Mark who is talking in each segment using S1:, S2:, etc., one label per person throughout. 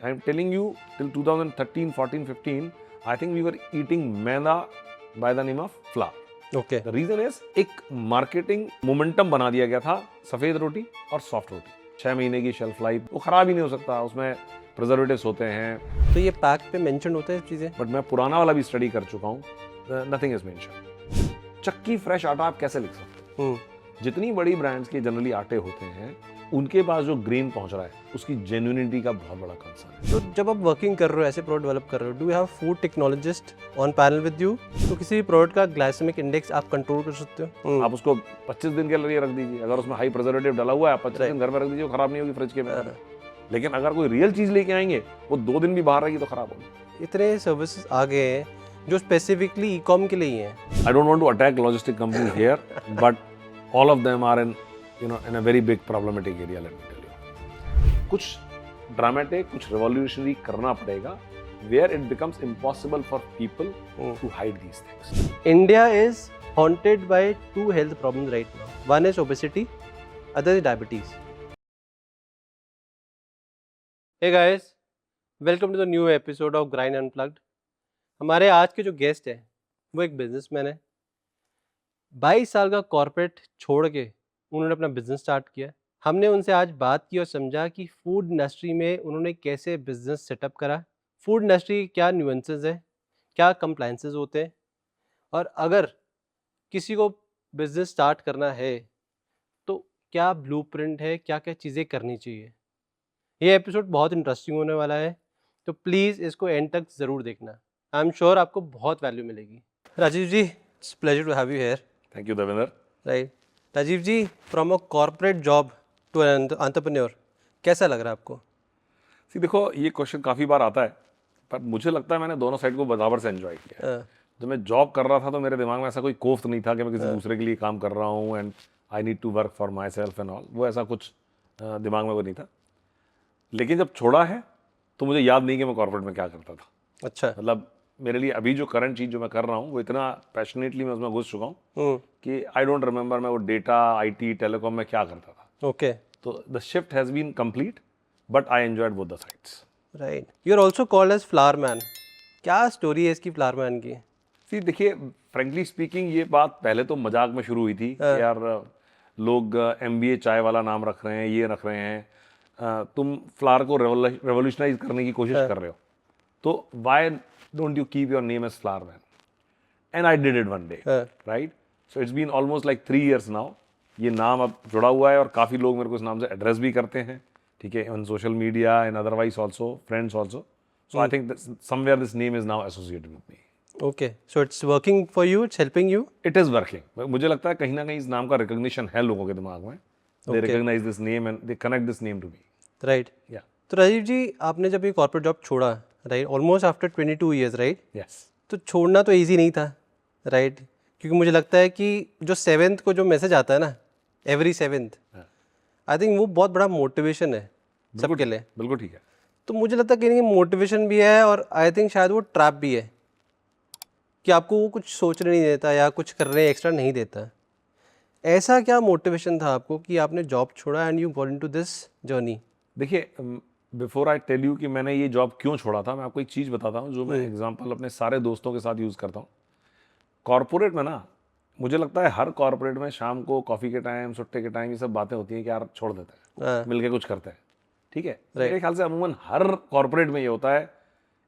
S1: I'm telling you, till 2013, 14, 15, I think we were eating maida by the name of flour.
S2: Okay
S1: The reason is एक marketing momentum बना दिया गया था सफेद रोटी और सॉफ्ट रोटी। 6 महीने की शेल्फ लाइफ, वो खराब ही नहीं हो सकता, उसमें प्रिजर्वेटिव्स होते हैं।
S2: तो ये पैक पे मेंशन होते हैं चीज़ें?
S1: बट मैं पुराना वाला भी स्टडी कर चुका हूँ, नथिंग इज मेंशन। चक्की फ्रेश आटा आप कैसे लिख सकते हैं? जितनी बड़ी ब्रांड्स के जनरली आटे होते हैं, उनके पास जो ग्रेन पहुंच रहा है उसकी जेन्युइनिटी का बहुत बड़ा कंसर्न है।
S2: तो जब आप वर्किंग कर रहे हो, ऐसे प्रोडक्ट डेवलप कर रहे हो, do you have food technologist on panel with you? तो किसी भी प्रोडक्ट का ग्लाइसेमिक इंडेक्स आप कंट्रोल कर सकते हो?
S1: आप उसको 25 दिन के लिए रख दीजिए, अगर उसमें हाई प्रिजर्वेटिव डाला हुआ है, आप 25 दिन घर में रख दीजिए, वो खराब नहीं होगी फ्रिज के में। लेकिन अगर कोई रियल चीज लेके आएंगे, वो 2 दिन भी बाहर रहेगी तो खराब होगी।
S2: इतने सर्विसेज आ गए हैं जो स्पेसिफिकली ई कॉम के लिए ही हैं।
S1: I don't want to attack logistic companies here, but all of them are in a very big problematic area. Let me tell you, कुछ ड्रामेटिक, कुछ रिवॉल्यूशनरी करना पड़ेगा, where it becomes impossible for people to hide these things.
S2: India is haunted by 2 health problems right now. One is obesity, other is diabetes. Hey guys, welcome to the new episode of Grind Unplugged. हमारे आज के जो guest हैं वो एक businessman है। 22 साल का कॉर्पोरेट छोड़ के उन्होंने अपना बिजनेस स्टार्ट किया। हमने उनसे आज बात की और समझा कि फूड इंडस्ट्री में उन्होंने कैसे बिजनेस सेटअप करा, फूड इंडस्ट्री क्या न्यूएंसेस है, क्या कंप्लायंसेस होते हैं, और अगर किसी को बिजनेस स्टार्ट करना है तो क्या ब्लूप्रिंट है, क्या क्या चीज़ें करनी चाहिए। ये एपिसोड बहुत इंटरेस्टिंग होने वाला है, तो प्लीज़ इसको एंड तक ज़रूर देखना। आई एम श्योर आपको बहुत वैल्यू मिलेगी। Rajeev ji, it's pleasure to have you here.
S1: Thank you Devendra.
S2: Right Rajeev ji, from a corporate job to an entrepreneur, कैसा लग रहा है आपको?
S1: सी देखो, ये क्वेश्चन काफ़ी बार आता है, पर मुझे लगता है मैंने दोनों साइड को बराबर से एंजॉय किया है। जब मैं जॉब कर रहा था तो मेरे दिमाग में ऐसा कोई कोफ्त नहीं था कि मैं किसी दूसरे के लिए काम कर रहा हूँ and I need to work for myself and all, वो ऐसा कुछ दिमाग में वो नहीं था। लेकिन जब छोड़ा है तो मुझे याद नहीं कि मैं कॉर्पोरेट में क्या करता था।
S2: अच्छा।
S1: मतलब मेरे लिए अभी जो करंट चीज़ जो मैं कर रहा हूँ वो इतना पैशनेटली मैं उसमें घुस चुका हूँ कि आई डोंट रिमेंबर मैं वो डेटा, IT, टेलीकॉम में क्या करता था।
S2: ओके,
S1: तो the shift has been complete, but I enjoyed both the sides.
S2: Right. You are also called as flower man. क्या स्टोरी है इसकी फ्लावर मैन की?
S1: सी देखिए, फ्रेंकली स्पीकिंग ये बात पहले तो मजाक में शुरू हुई थी कि यार लोग MBA चाय वाला नाम रख रहे हैं, ये रख रहे हैं, तुम फ्लावर को रेवोल्यूशनाइज करने की कोशिश कर रहे हो, तो why don't you keep your name as flower man? And I did it one day, right? So it's been almost like 3 years now. ये नाम अब जुड़ा हुआ है और काफ़ी लोग मेरे को इस नाम से एड्रेस भी करते हैं, ठीक है, on social media and otherwise also, friends also. So I think somewhere this name is now associated with me.
S2: Okay, so it's working for you, it's helping you?
S1: It is working. मुझे लगता है कहीं ना कहीं इस नाम का recognition है लोगों के दिमाग में। They recognize this name and they connect this name to me.
S2: Right.
S1: या
S2: तो राजीव जी, आपने जब ये कॉर्पोरेट जॉब छोड़ा, right, almost after 22 years, right?
S1: Yes.
S2: तो छोड़ना तो ईजी नहीं था, राइट? क्योंकि मुझे लगता है कि जो 7th को जो मैसेज आता है ना, एवरी 7th, आई थिंक वो बहुत बड़ा मोटिवेशन है सबके लिए।
S1: बिल्कुल ठीक है।
S2: तो मुझे लगता है कि मोटिवेशन भी है और आई थिंक शायद वो ट्रैप भी है कि आपको वो कुछ सोचने नहीं देता या कुछ करने एक्स्ट्रा नहीं देता। ऐसा क्या मोटिवेशन था आपको कि आपने जॉब छोड़ा and you got into this journey?
S1: देखिए, बिफोर आई टेल यू कि मैंने ये जॉब क्यों छोड़ा था, मैं आपको एक चीज़ बताता हूँ जो मैं एग्जांपल अपने सारे दोस्तों के साथ यूज़ करता हूँ। कॉर्पोरेट में ना, मुझे लगता है हर कॉर्पोरेट में शाम को कॉफ़ी के टाइम, सुट्टे के टाइम, ये सब बातें होती हैं कि यार छोड़ देते हैं, मिलके कुछ करते हैं, ठीक है। मेरे ख्याल से अमूमन हर कॉर्पोरेट में ये होता है,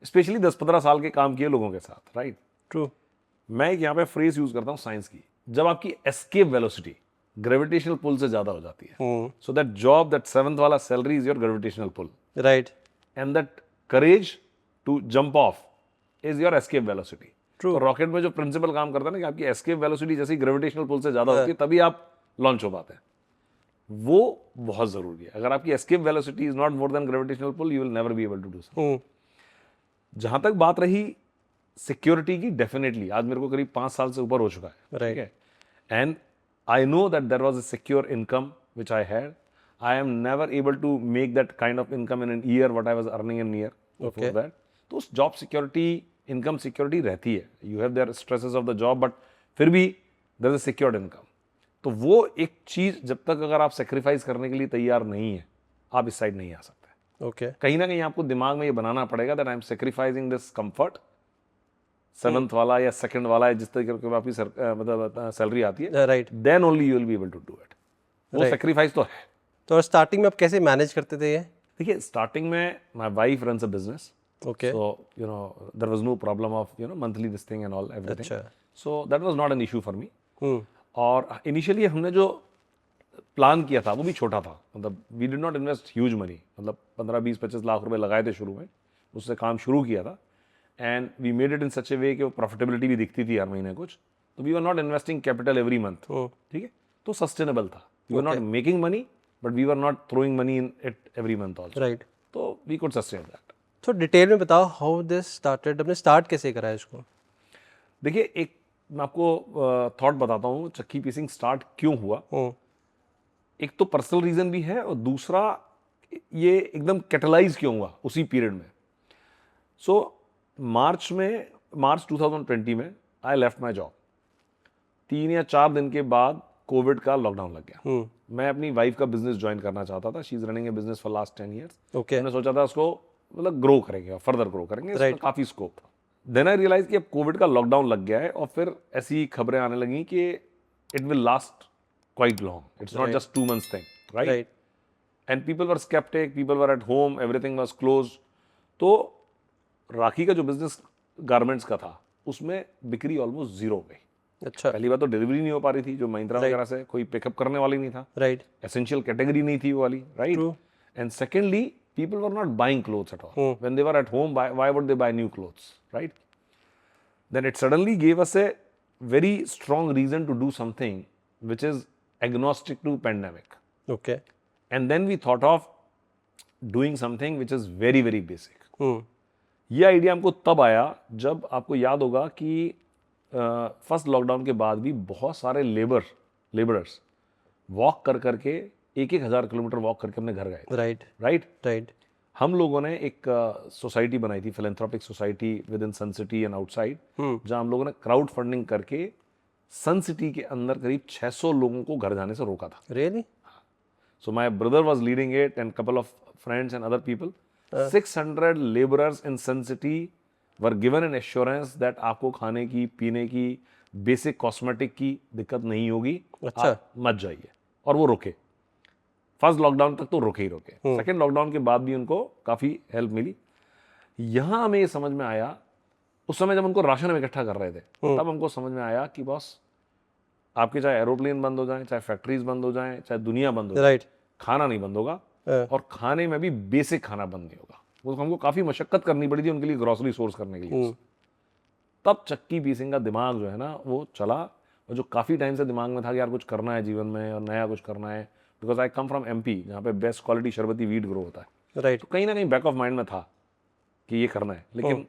S1: स्पेशली 10-15 साल के काम किए लोगों के साथ, राइट?
S2: ट्रू।
S1: मैं एक यहाँ पे फ्रेज यूज करता हूँ साइंस की, जब आपकी एस्केप वेलोसिटी ग्रेविटेशनल पुल से ज्यादा हो जाती है, so that job, that 7th वाला salary is your gravitational pull,
S2: right,
S1: and that courage to jump off is your escape velocity. तो रॉकेट में जो प्रिंसिपल काम करता है ना कि आपकी एस्केप वेलोसिटी जैसी ग्रेविटेशनल पुल से ज्यादा होती है तभी आप लॉन्च हो पाते हैं, वो बहुत जरूरी है। अगर आपकी escape velocity is not more than gravitational pull, you will never be able to do so. जहां तक बात रही सिक्योरिटी की, डेफिनेटली आज मेरे को करीब 5 साल से ऊपर हो चुका है, ठीक है, and I know that there was a secure income which I had. I am never able to make that kind of income in an year what I was earning in year before that. तो उस job security, income security रहती है, you have there stresses of the job, but फिर भी there is a secured income. तो वो एक चीज जब तक अगर आप सेक्रीफाइस करने के लिए तैयार नहीं है, आप इस साइड नहीं आ सकते।
S2: ओके
S1: कहीं ना कहीं आपको दिमाग में ये बनाना पड़ेगा that I am sacrificing this comfort, seventh वाला या सेकंड वाला है, जिस तरीके की आपकी मतलब सैलरी आती है,
S2: right.
S1: Then only you will be able to do it. वो सेक्रीफाइस तो है।
S2: तो स्टार्टिंग में आप कैसे मैनेज करते थे ये?
S1: देखिए स्टार्टिंग में my wife runs a business,
S2: okay
S1: so you know there was no problem of monthly this thing and all everything,
S2: अच्छा
S1: so that was not an issue for me।
S2: हम्म
S1: और इनिशियली हमने जो plan किया था वो भी छोटा था, मतलब we did not invest huge money, मतलब 15-20-25 लाख रुपए लगाए थे शुरू में, उससे काम शुरू किया था and we made it in such a way कि वो प्रॉफिटेबिलिटी भी दिखती थी हर महीने कुछ, तो we were not investing capital every month, ठीक है, तो सस्टेनेबल था। We were not making money but we were not throwing money in it every month also,
S2: right.
S1: तो वी कुड सस्टेन दैट।
S2: तो डिटेल में बताओ हाउ दिस स्टार्टेड, आपने start कैसे करा है इसको?
S1: देखिए एक मैं आपको थॉट बताता हूँ चक्की पीसिंग स्टार्ट क्यों हुआ। एक तो पर्सनल रीजन भी है और दूसरा ये एकदम कैटलाइज क्यों हुआ उसी पीरियड में। सो मार्च 2020 में आई लेफ्ट माई जॉब। 3 या 4 दिन के बाद कोविड का लॉकडाउन लग गया। मैं अपनी वाइफ का बिजनेस ज्वाइन करना चाहता था, she is running A business for last 10 years.
S2: Okay
S1: मैंने सोचा था उसको मतलब ग्रो करेंगे और फर्दर ग्रो करेंगे, इसमें काफी स्कोप था। देन आई रियलाइज कि अब कोविड का लॉकडाउन लग गया है और फिर ऐसी खबरें आने लगी कि it will last quite long. It's not just 2 months thing, right? And people were skeptic, people were at home, everything was closed. तो राखी का जो बिजनेस गारमेंट्स का था उसमें बिक्री ऑलमोस्ट जीरो हो गई।
S2: अच्छा
S1: पहली बार तो डिलीवरी नहीं हो पा रही थी, जो महिंद्रा वगैरह से कोई पिकअप करने वाली नहीं था,
S2: राइट
S1: एसेंशियल कैटेगरी नहीं थी वो वाली, right. And secondly people were not buying clothes at all when they were at home, why would they buy new clothes, right. Then it suddenly gave us a very strong reason to do something which is agnostic to pandemic.
S2: Okay
S1: And then we thought of doing something which is very very basic. ये idea हमको तब आया जब आपको याद होगा कि first lockdown के बाद भी बहुत सारे लेबरर्स वॉक कर करके 1,000 किलोमीटर वॉक करके अपने घर गए, राइट। हम लोगों ने एक सोसाइटी बनाई थी, philanthropic society within Sun City and outside, जहां हम लोगों ने क्राउड फंडिंग करके सन सिटी के अंदर करीब 600 लोगों को घर जाने से रोका था।
S2: Really?
S1: So my brother was leading it and couple of friends and other people. 600 laborers in Sun City were given an assurance that आपको खाने की, पीने की, बेसिक कॉस्मेटिक की दिक्कत नहीं होगी,
S2: अच्छा।
S1: आप मत जाइए। और वो रुके, फर्स्ट लॉकडाउन तक तो रुके ही रुके। सेकेंड लॉकडाउन के बाद भी उनको काफ़ी हेल्प मिली। यहाँ हमें ये समझ में आया, उस समय जब उनको राशन हम इकट्ठा कर रहे थे तब हमको समझ में आया कि बॉस आपके चाहे एरोप्लेन बंद हो जाएं, चाहे फैक्ट्रीज बंद हो जाएं, चाहे दुनिया बंद हो जाए,
S2: राइट
S1: खाना नहीं बंद होगा। और खाने में भी बेसिक खाना बंद नहीं होगा। वो हमको काफ़ी मशक्कत करनी पड़ी थी उनके लिए ग्रोसरी सोर्स करने के लिए। तब चक्की पीसिंग का दिमाग जो है ना वो चला, और जो काफ़ी टाइम से दिमाग में था कि यार कुछ करना है जीवन में और नया कुछ करना है, because I come from MP जहाँ पे बेस्ट क्वालिटी शरबती वीट ग्रो होता है,
S2: राइट
S1: तो कहीं ना कहीं बैक ऑफ माइंड में था कि ये करना है। लेकिन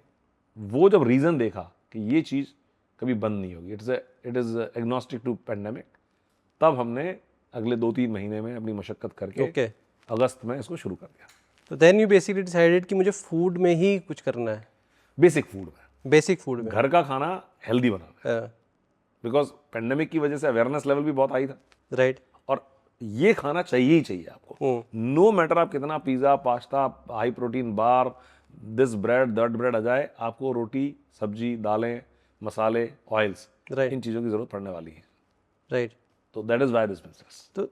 S1: वो जब रीज़न देखा कि ये चीज़ कभी बंद नहीं होगी, it is agnostic to pandemic, तब हमने अगले 2-3 महीने में अपनी मशक्कत करके
S2: ओके
S1: अगस्त में इसको शुरू कर दिया।
S2: तो देन यू बेसिकली डिसाइडेड कि मुझे फूड में ही कुछ करना है,
S1: बेसिक फूड में,
S2: बेसिक फूड में,
S1: घर का खाना हेल्दी बनाना है, बिकॉज पैंडेमिक की वजह से अवेयरनेस लेवल भी बहुत हाई था,
S2: राइट।
S1: और ये खाना चाहिए ही चाहिए आपको, नो मैटर आप कितना pizza, pasta, high protein bar, this bread that bread आ जाए, आपको रोटी, सब्जी, दालें, मसाले, ऑयल्स,
S2: राइट
S1: इन चीज़ों की ज़रूरत पड़ने वाली है।
S2: राइट।
S1: तो that is why this business.
S2: तो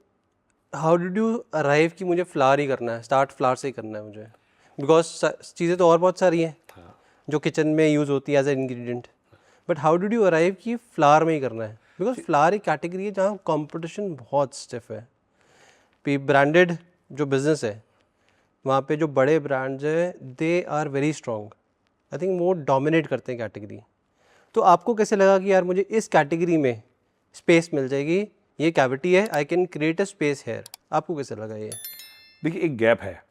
S2: हाउ डिड यू अराइव कि मुझे फ्लावर ही करना है, स्टार्ट फ्लावर से ही करना है मुझे, बिकॉज चीज़ें तो और बहुत सारी हैं जो किचन में यूज़ होती है as a ingredient, but how did you arrive कि फ्लावर में ही करना है? बिकॉज फ्लावर एक कैटेगरी है जहाँ कंपटीशन बहुत स्टिफ है। ब्रांडेड जो बिजनेस है वहाँ पे जो बड़े ब्रांड्स हैं they are very strong, I think वो डोमिनेट करते हैं कैटेगरी। तो आपको कैसे लगा कि यार मुझे इस कैटेगरी में स्पेस मिल जाएगी, ये कैविटी है, I can create a space here? आपको कैसे लगा ये?
S1: देखिए एक गैप है,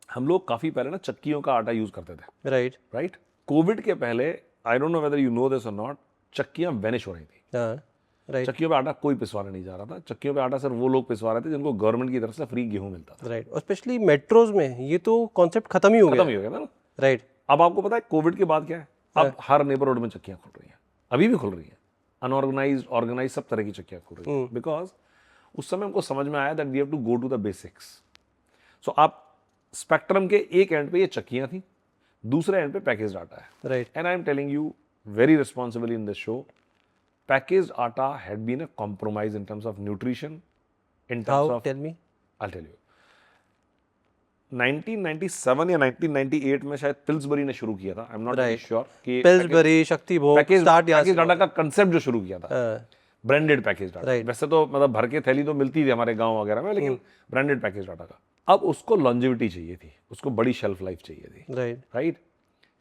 S1: हम लोग काफ़ी पहले ना चक्कियों का आटा यूज़ करते थे, राइट। कोविड के पहले I don't know whether you know this और नॉट, चक्कियाँ वैनिश हो रही थी,
S2: हाँ राइट
S1: चक्कियों पे आटा कोई पिसवाने नहीं जा रहा था। चक्कियों पे आटा सिर्फ वो लोग पिसवा रहे थे जिनको गवर्नमेंट की तरफ से फ्री गेहूं मिलता था,
S2: राइट। और स्पेशली मेट्रोज में ये तो कॉन्सेप्ट खत्म ही हो
S1: खत्म ही हो गया था ना,
S2: राइट।
S1: अब आपको पता है कोविड के बाद क्या है, अब हर नेबरहुड में चक्कियां खुल रही हैं, अभी भी खुल रही हैं, अनऑर्गेनाइज्ड, ऑर्गेनाइज, सब तरह की चक्कियां खुल रही हैं, बिकॉज उस समय हमको समझ में आया that we have to go to the basics. So आप स्पेक्ट्रम के एक एंड पे ये चक्कियां थी, दूसरे एंड पे पैकेज्ड आटा है।
S2: Right.
S1: And I am telling you very responsibly in this show, packaged atta had been a compromise in terms of nutrition, in terms
S2: how,
S1: of,
S2: tell me.
S1: I tell you, 1997 या 1998 में शायद Pillsbury ने शुरू किया था, I am not very sure, कि
S2: Pillsbury, शक्ति भोग, स्टार्ट यहाँ से
S1: पैकेज्ड आटा का कंसेप्ट जो शुरू किया था,
S2: हाँ,
S1: ब्रांडेड पैकेज्ड आटा।
S2: Right.
S1: वैसे तो मतलब भर के थैली तो मिलती थी हमारे गांव वगैरह में, लेकिन ब्रांडेड पैकेज्ड आटा का। अब उसको लॉन्जेविटी चाहिए थी, उसको बड़ी शेल्फ लाइफ चाहिए थी,
S2: राइट।
S1: राइट।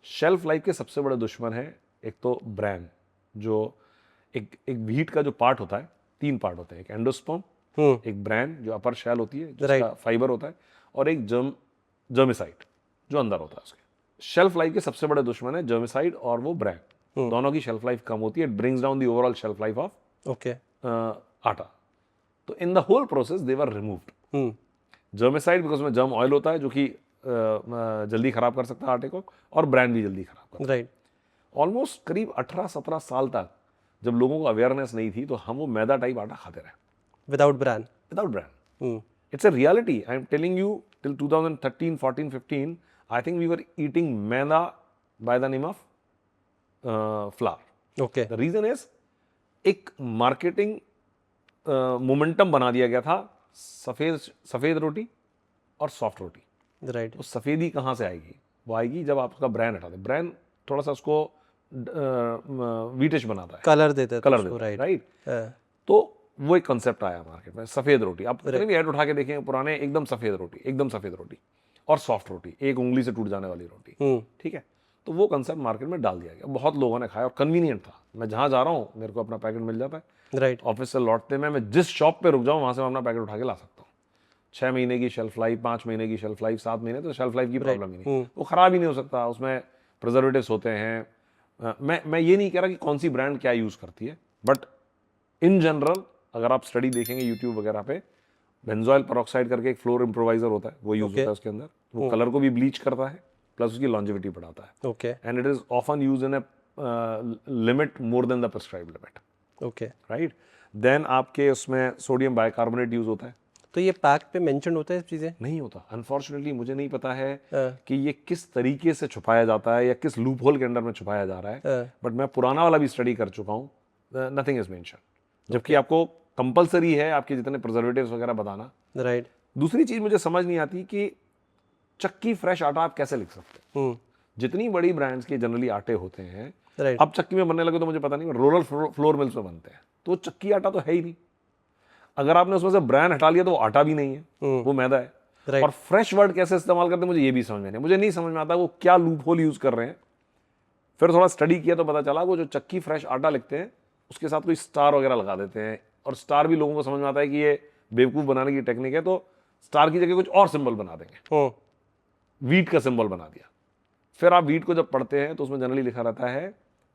S1: शेल्फ लाइफ के सबसे बड़े दुश्मन है एक तो ब्रांड, जो एक व्हीट का जो पार्ट होता है, 3 पार्ट होते हैं, एक एंडोस्पर्म, एक ब्रांड जो अपर शेल होती है जिसका फाइबर होता है, और एक जर्मिसाइड जो अंदर होता है उसके। शेल्फ लाइफ के सबसे बड़े दुश्मन है जर्मिसाइड और वो ब्रांड, दोनों की शेल्फ लाइफ कम होती है, it brings down the overall shelf life of
S2: okay.
S1: आटा। तो in the whole process they were removed. Germicide because में जर्म ऑयल होता है जो कि जल्दी खराब कर सकता है आटे को, और ब्रांड भी जल्दी खराब करता है।
S2: राइट।
S1: ऑलमोस्ट करीब 18-17 साल तक जब लोगों को अवेयरनेस नहीं थी, तो हम वो मैदा टाइप आटा खाते रहे,
S2: without brand.
S1: Without brand. It's a reality, I am telling you, till 2013, 14, 15 I think we were eating maida by the name of flour.
S2: Okay.
S1: The reason is, एक मार्केटिंग मोमेंटम बना दिया गया था, सफेद रोटी और सॉफ्ट रोटी।
S2: राइट।
S1: तो सफेदी कहाँ से आएगी? वो आएगी जब आप उसका ब्रांड हटा दें। ब्रांड थोड़ा सा उसको वीटिश बनाता है,
S2: कलर देता है,
S1: कलर देता है, राइट। तो वो एक कंसेप्ट आया मार्केट में, सफेद रोटी। आप कितने भी ऐड उठा के देखें पुराने, एकदम सफेद रोटी, एकदम सफेद रोटी और सॉफ्ट रोटी, एक उंगली से टूट जाने वाली रोटी, ठीक है। तो वो कंसेप्ट मार्केट में डाल दिया गया, बहुत लोगों ने खाया और कन्वीनियंट था। मैं जहाँ जा रहा हूँ मेरे को अपना पैकेट मिल जाता है,
S2: राइट।
S1: ऑफिस से लौटते में मैं जिस शॉप पे रुक जाऊँ वहाँ से मैं अपना पैकेट उठा के ला सकता हूँ। 6 महीने की शेल्फ लाइफ, 5 महीने की शेल्फ लाइफ, 7 महीने, तो शेल्फ लाइफ की प्रॉब्लम ही नहीं, वो खराब ही नहीं हो सकता। उसमें प्रिजर्वेटिव्स होते हैं। मैं ये नहीं कह रहा कि कौन सी ब्रांड क्या यूज़ करती है, बट इन जनरल अगर आप स्टडी देखेंगे यूट्यूब वगैरह पे, बेंजोइल पेरोक्साइड करके एक फ्लोर इम्प्रोवाइजर होता है, वो यूज होता है उसके अंदर। वो कलर को भी ब्लीच करता है, प्लस उसकी लॉन्जेविटी बढ़ाता है।
S2: Okay.
S1: And it is often use in a limit more than the prescribed limit.
S2: Okay.
S1: Right. Then आपके उसमें सोडियम बाइकार्बोनेट यूज होता है।
S2: तो ये पैक पे मेंशन होता है इस चीज़ें?
S1: नहीं होता, अनफॉर्चुनेटली। मुझे नहीं पता है कि ये किस तरीके से छुपाया जाता है या किस लूप होल के अंदर में छुपाया जा रहा है, बट मैं पुराना वाला भी स्टडी कर चुका हूँ, नथिंग इज मेंशन। जबकि आपको कंपलसरी है आपके जितने प्रिजर्वेटिव्स वगैरह बताना।
S2: राइट।
S1: दूसरी चीज मुझे समझ नहीं आती कि चक्की फ्रेश आटा आप कैसे लिख सकते हैं। जितनी बड़ी ब्रांड्स के जनरली आटे होते हैं,
S2: राइट।
S1: अब चक्की में बनने लगे तो मुझे पता नहीं, रोलर फ्लोर मिल्स में बनते हैं, तो चक्की आटा तो है ही नहीं। अगर आपने उसमें से ब्रांड हटा लिया तो वो आटा भी नहीं है, वो मैदा है।
S2: Right.
S1: और फ्रेश वर्ड कैसे इस्तेमाल करते हैं मुझे ये भी समझ में नहीं, मुझे नहीं समझ में आता वो क्या लूप होल यूज कर रहे हैं। फिर थोड़ा स्टडी किया तो पता चला वो जो चक्की फ्रेश आटा लिखते हैं उसके साथ कोई स्टार वगैरह लगा देते हैं, और स्टार भी लोगों को समझ में आता है कि ये बेवकूफ बनाने की टेक्निक है, तो स्टार की जगह कुछ और सिंबल बना देंगे, वीट का सिंबल बना दिया। फिर आप वीट को जब पढ़ते हैं तो उसमें जनरली लिखा रहता है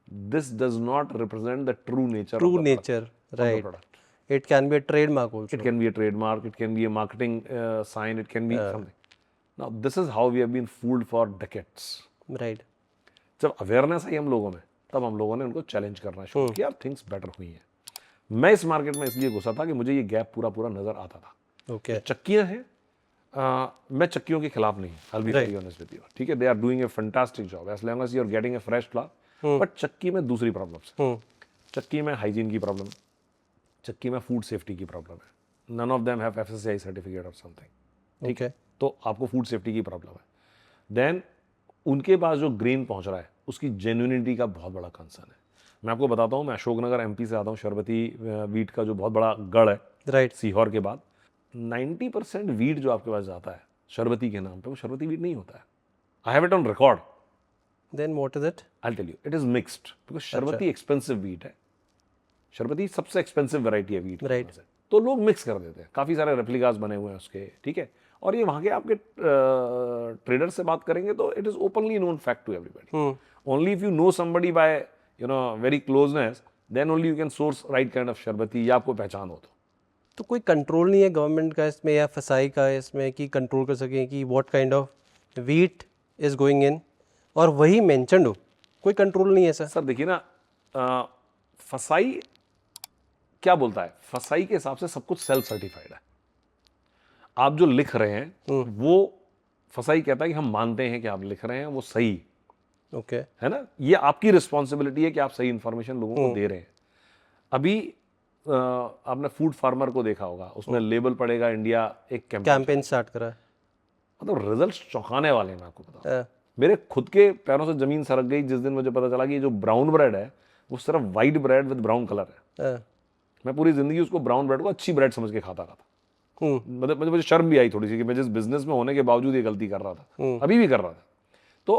S1: this does not represent the true nature.
S2: Right. It can be a trademark also.
S1: It can be a trademark, it can be a marketing sign, it can be something. Now this is how we have been fooled for decades.
S2: Right.
S1: जब awareness आई हम लोगों में, तब हम लोगों ने उनको challenge करना शुरू किया, थिंग्स बेटर हुई हैं। मैं इस मार्केट में इसलिए घुसा था कि मुझे ये गैप पूरा नजर आता था।
S2: ओके।
S1: चक्कियां हैं, मैं चक्कियों के खिलाफ नहीं, I'll be very honest with you, ठीक है। They are doing a fantastic job as long as you are getting a fresh flour. But चक्की में दूसरी प्रॉब्लम्स है। चक्की में हाइजीन की प्रॉब्लम, चक्की में फूड सेफ्टी की प्रॉब्लम है। None of them have FSSAI certificate और समथिंग, ठीक है। तो आपको फूड सेफ्टी की प्रॉब्लम है। देन उनके पास जो ग्रेन पहुंच रहा है उसकी जेन्युइनिटी का बहुत बड़ा कंसर्न है। मैं आपको बताता हूँ, मैं अशोकनगर MP से आता हूँ, शरबती वीट का जो बहुत बड़ा गढ़ है,
S2: राइट।
S1: सीहोर के बाद 90% वीट जो आपके पास जाता है शरबती के नाम पे, वो शरबती वीट नहीं होता है। I have it on record.
S2: Then what is it?
S1: I tell you, it is mixed, because Sharbati expensive wheat है। शरबती सबसे एक्सपेंसिव वैरायटी है वीट,
S2: राइट।
S1: तो लोग मिक्स कर देते हैं। काफ़ी सारे रेप्लिकास बने हुए हैं उसके, ठीक है। और ये वहाँ के आपके ट्रेडर से बात करेंगे तो it is openly known fact to everybody. Only if you know somebody by very closeness, then only you can source right kind of Sharbati, या आपको पहचान हो
S2: तो कोई कंट्रोल नहीं है गवर्नमेंट का इसमें या FSI का इसमें कि कंट्रोल कर सकें कि what kind of wheat is going in, और वही मेंशन्ड हो? कोई कंट्रोल नहीं है सर।
S1: देखिए ना, फसाई क्या बोलता है, फसाई के हिसाब से सब कुछ सेल्फ सर्टिफाइड है। आप जो लिख रहे हैं वो फसाई कहता है कि हम मानते हैं कि आप लिख रहे हैं वो सही
S2: ओके
S1: है ना, ये आपकी रिस्पॉन्सिबिलिटी है कि आप सही इंफॉर्मेशन लोगों को दे रहे हैं। अभी आपने फूड फार्मर को देखा होगा, उसमें लेबल पड़ेगा इंडिया एक
S2: कैंपेन स्टार्ट करा है।
S1: मतलब रिजल्ट चौंकाने वाले हैं। मैं आपको बताऊं,
S2: हाँ,
S1: मेरे खुद के पैरों से जमीन सरक गई जिस दिन मुझे पता चला कि ये जो ब्राउन ब्रेड है वो सिर्फ white bread with brown colour है।
S2: हाँ,
S1: मैं पूरी जिंदगी उसको ब्राउन ब्रेड को अच्छी ब्रेड समझ के खाता रहा था। मतलब मुझे शर्म भी आई थोड़ी सी कि मैं जिस बिजनेस में होने के बावजूद ये गलती कर रहा था, अभी भी कर रहा था। तो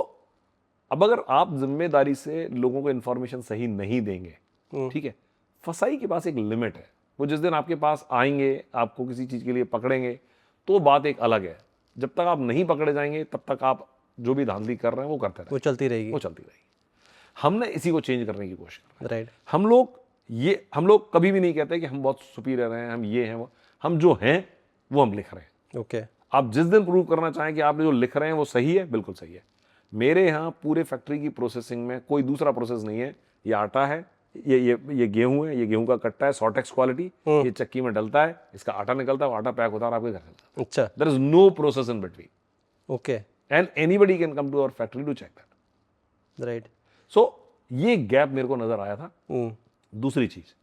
S1: अब अगर आप जिम्मेदारी से लोगों को इन्फॉर्मेशन सही नहीं देंगे, ठीक है, फसाई के पास एक लिमिट है। वो जिस दिन आपके पास आएंगे, आपको किसी चीज के लिए पकड़ेंगे, तो बात एक अलग है। जब तक आप नहीं पकड़े जाएंगे तब तक आप जो भी धांधली कर रहे हैं वो करते रहेंगे,
S2: वो चलती रहेगी।
S1: वो चलती रहेगी। हमने इसी को चेंज करने की कोशिश कर रहे हैं।
S2: राइट।
S1: हम लोग कभी भी नहीं कहते कि हम बहुत सुपीरियर हैं, हम ये हैं वो। हम जो हैं वो हम लिख रहे हैं।
S2: ओके
S1: आप जिस दिन प्रूव करना चाहें कि आपने जो लिख रहे हैं वो सही है, बिल्कुल सही है। मेरे यहाँ पूरे फैक्ट्री की प्रोसेसिंग में कोई दूसरा प्रोसेस नहीं है। ये आटा है, ये गेहूं है, ये गेहूं का कट्टा है, सॉर्टेक्स क्वालिटी, ये चक्की में डलता है, इसका आटा निकलता है, वो आटा पैक होता है और आपके घर चलता है।
S2: अच्छा
S1: there is no process in between
S2: okay
S1: and anybody can come to our factory to check that.
S2: Right.
S1: So ये गैप मेरे को नजर आया था। दूसरी चीज,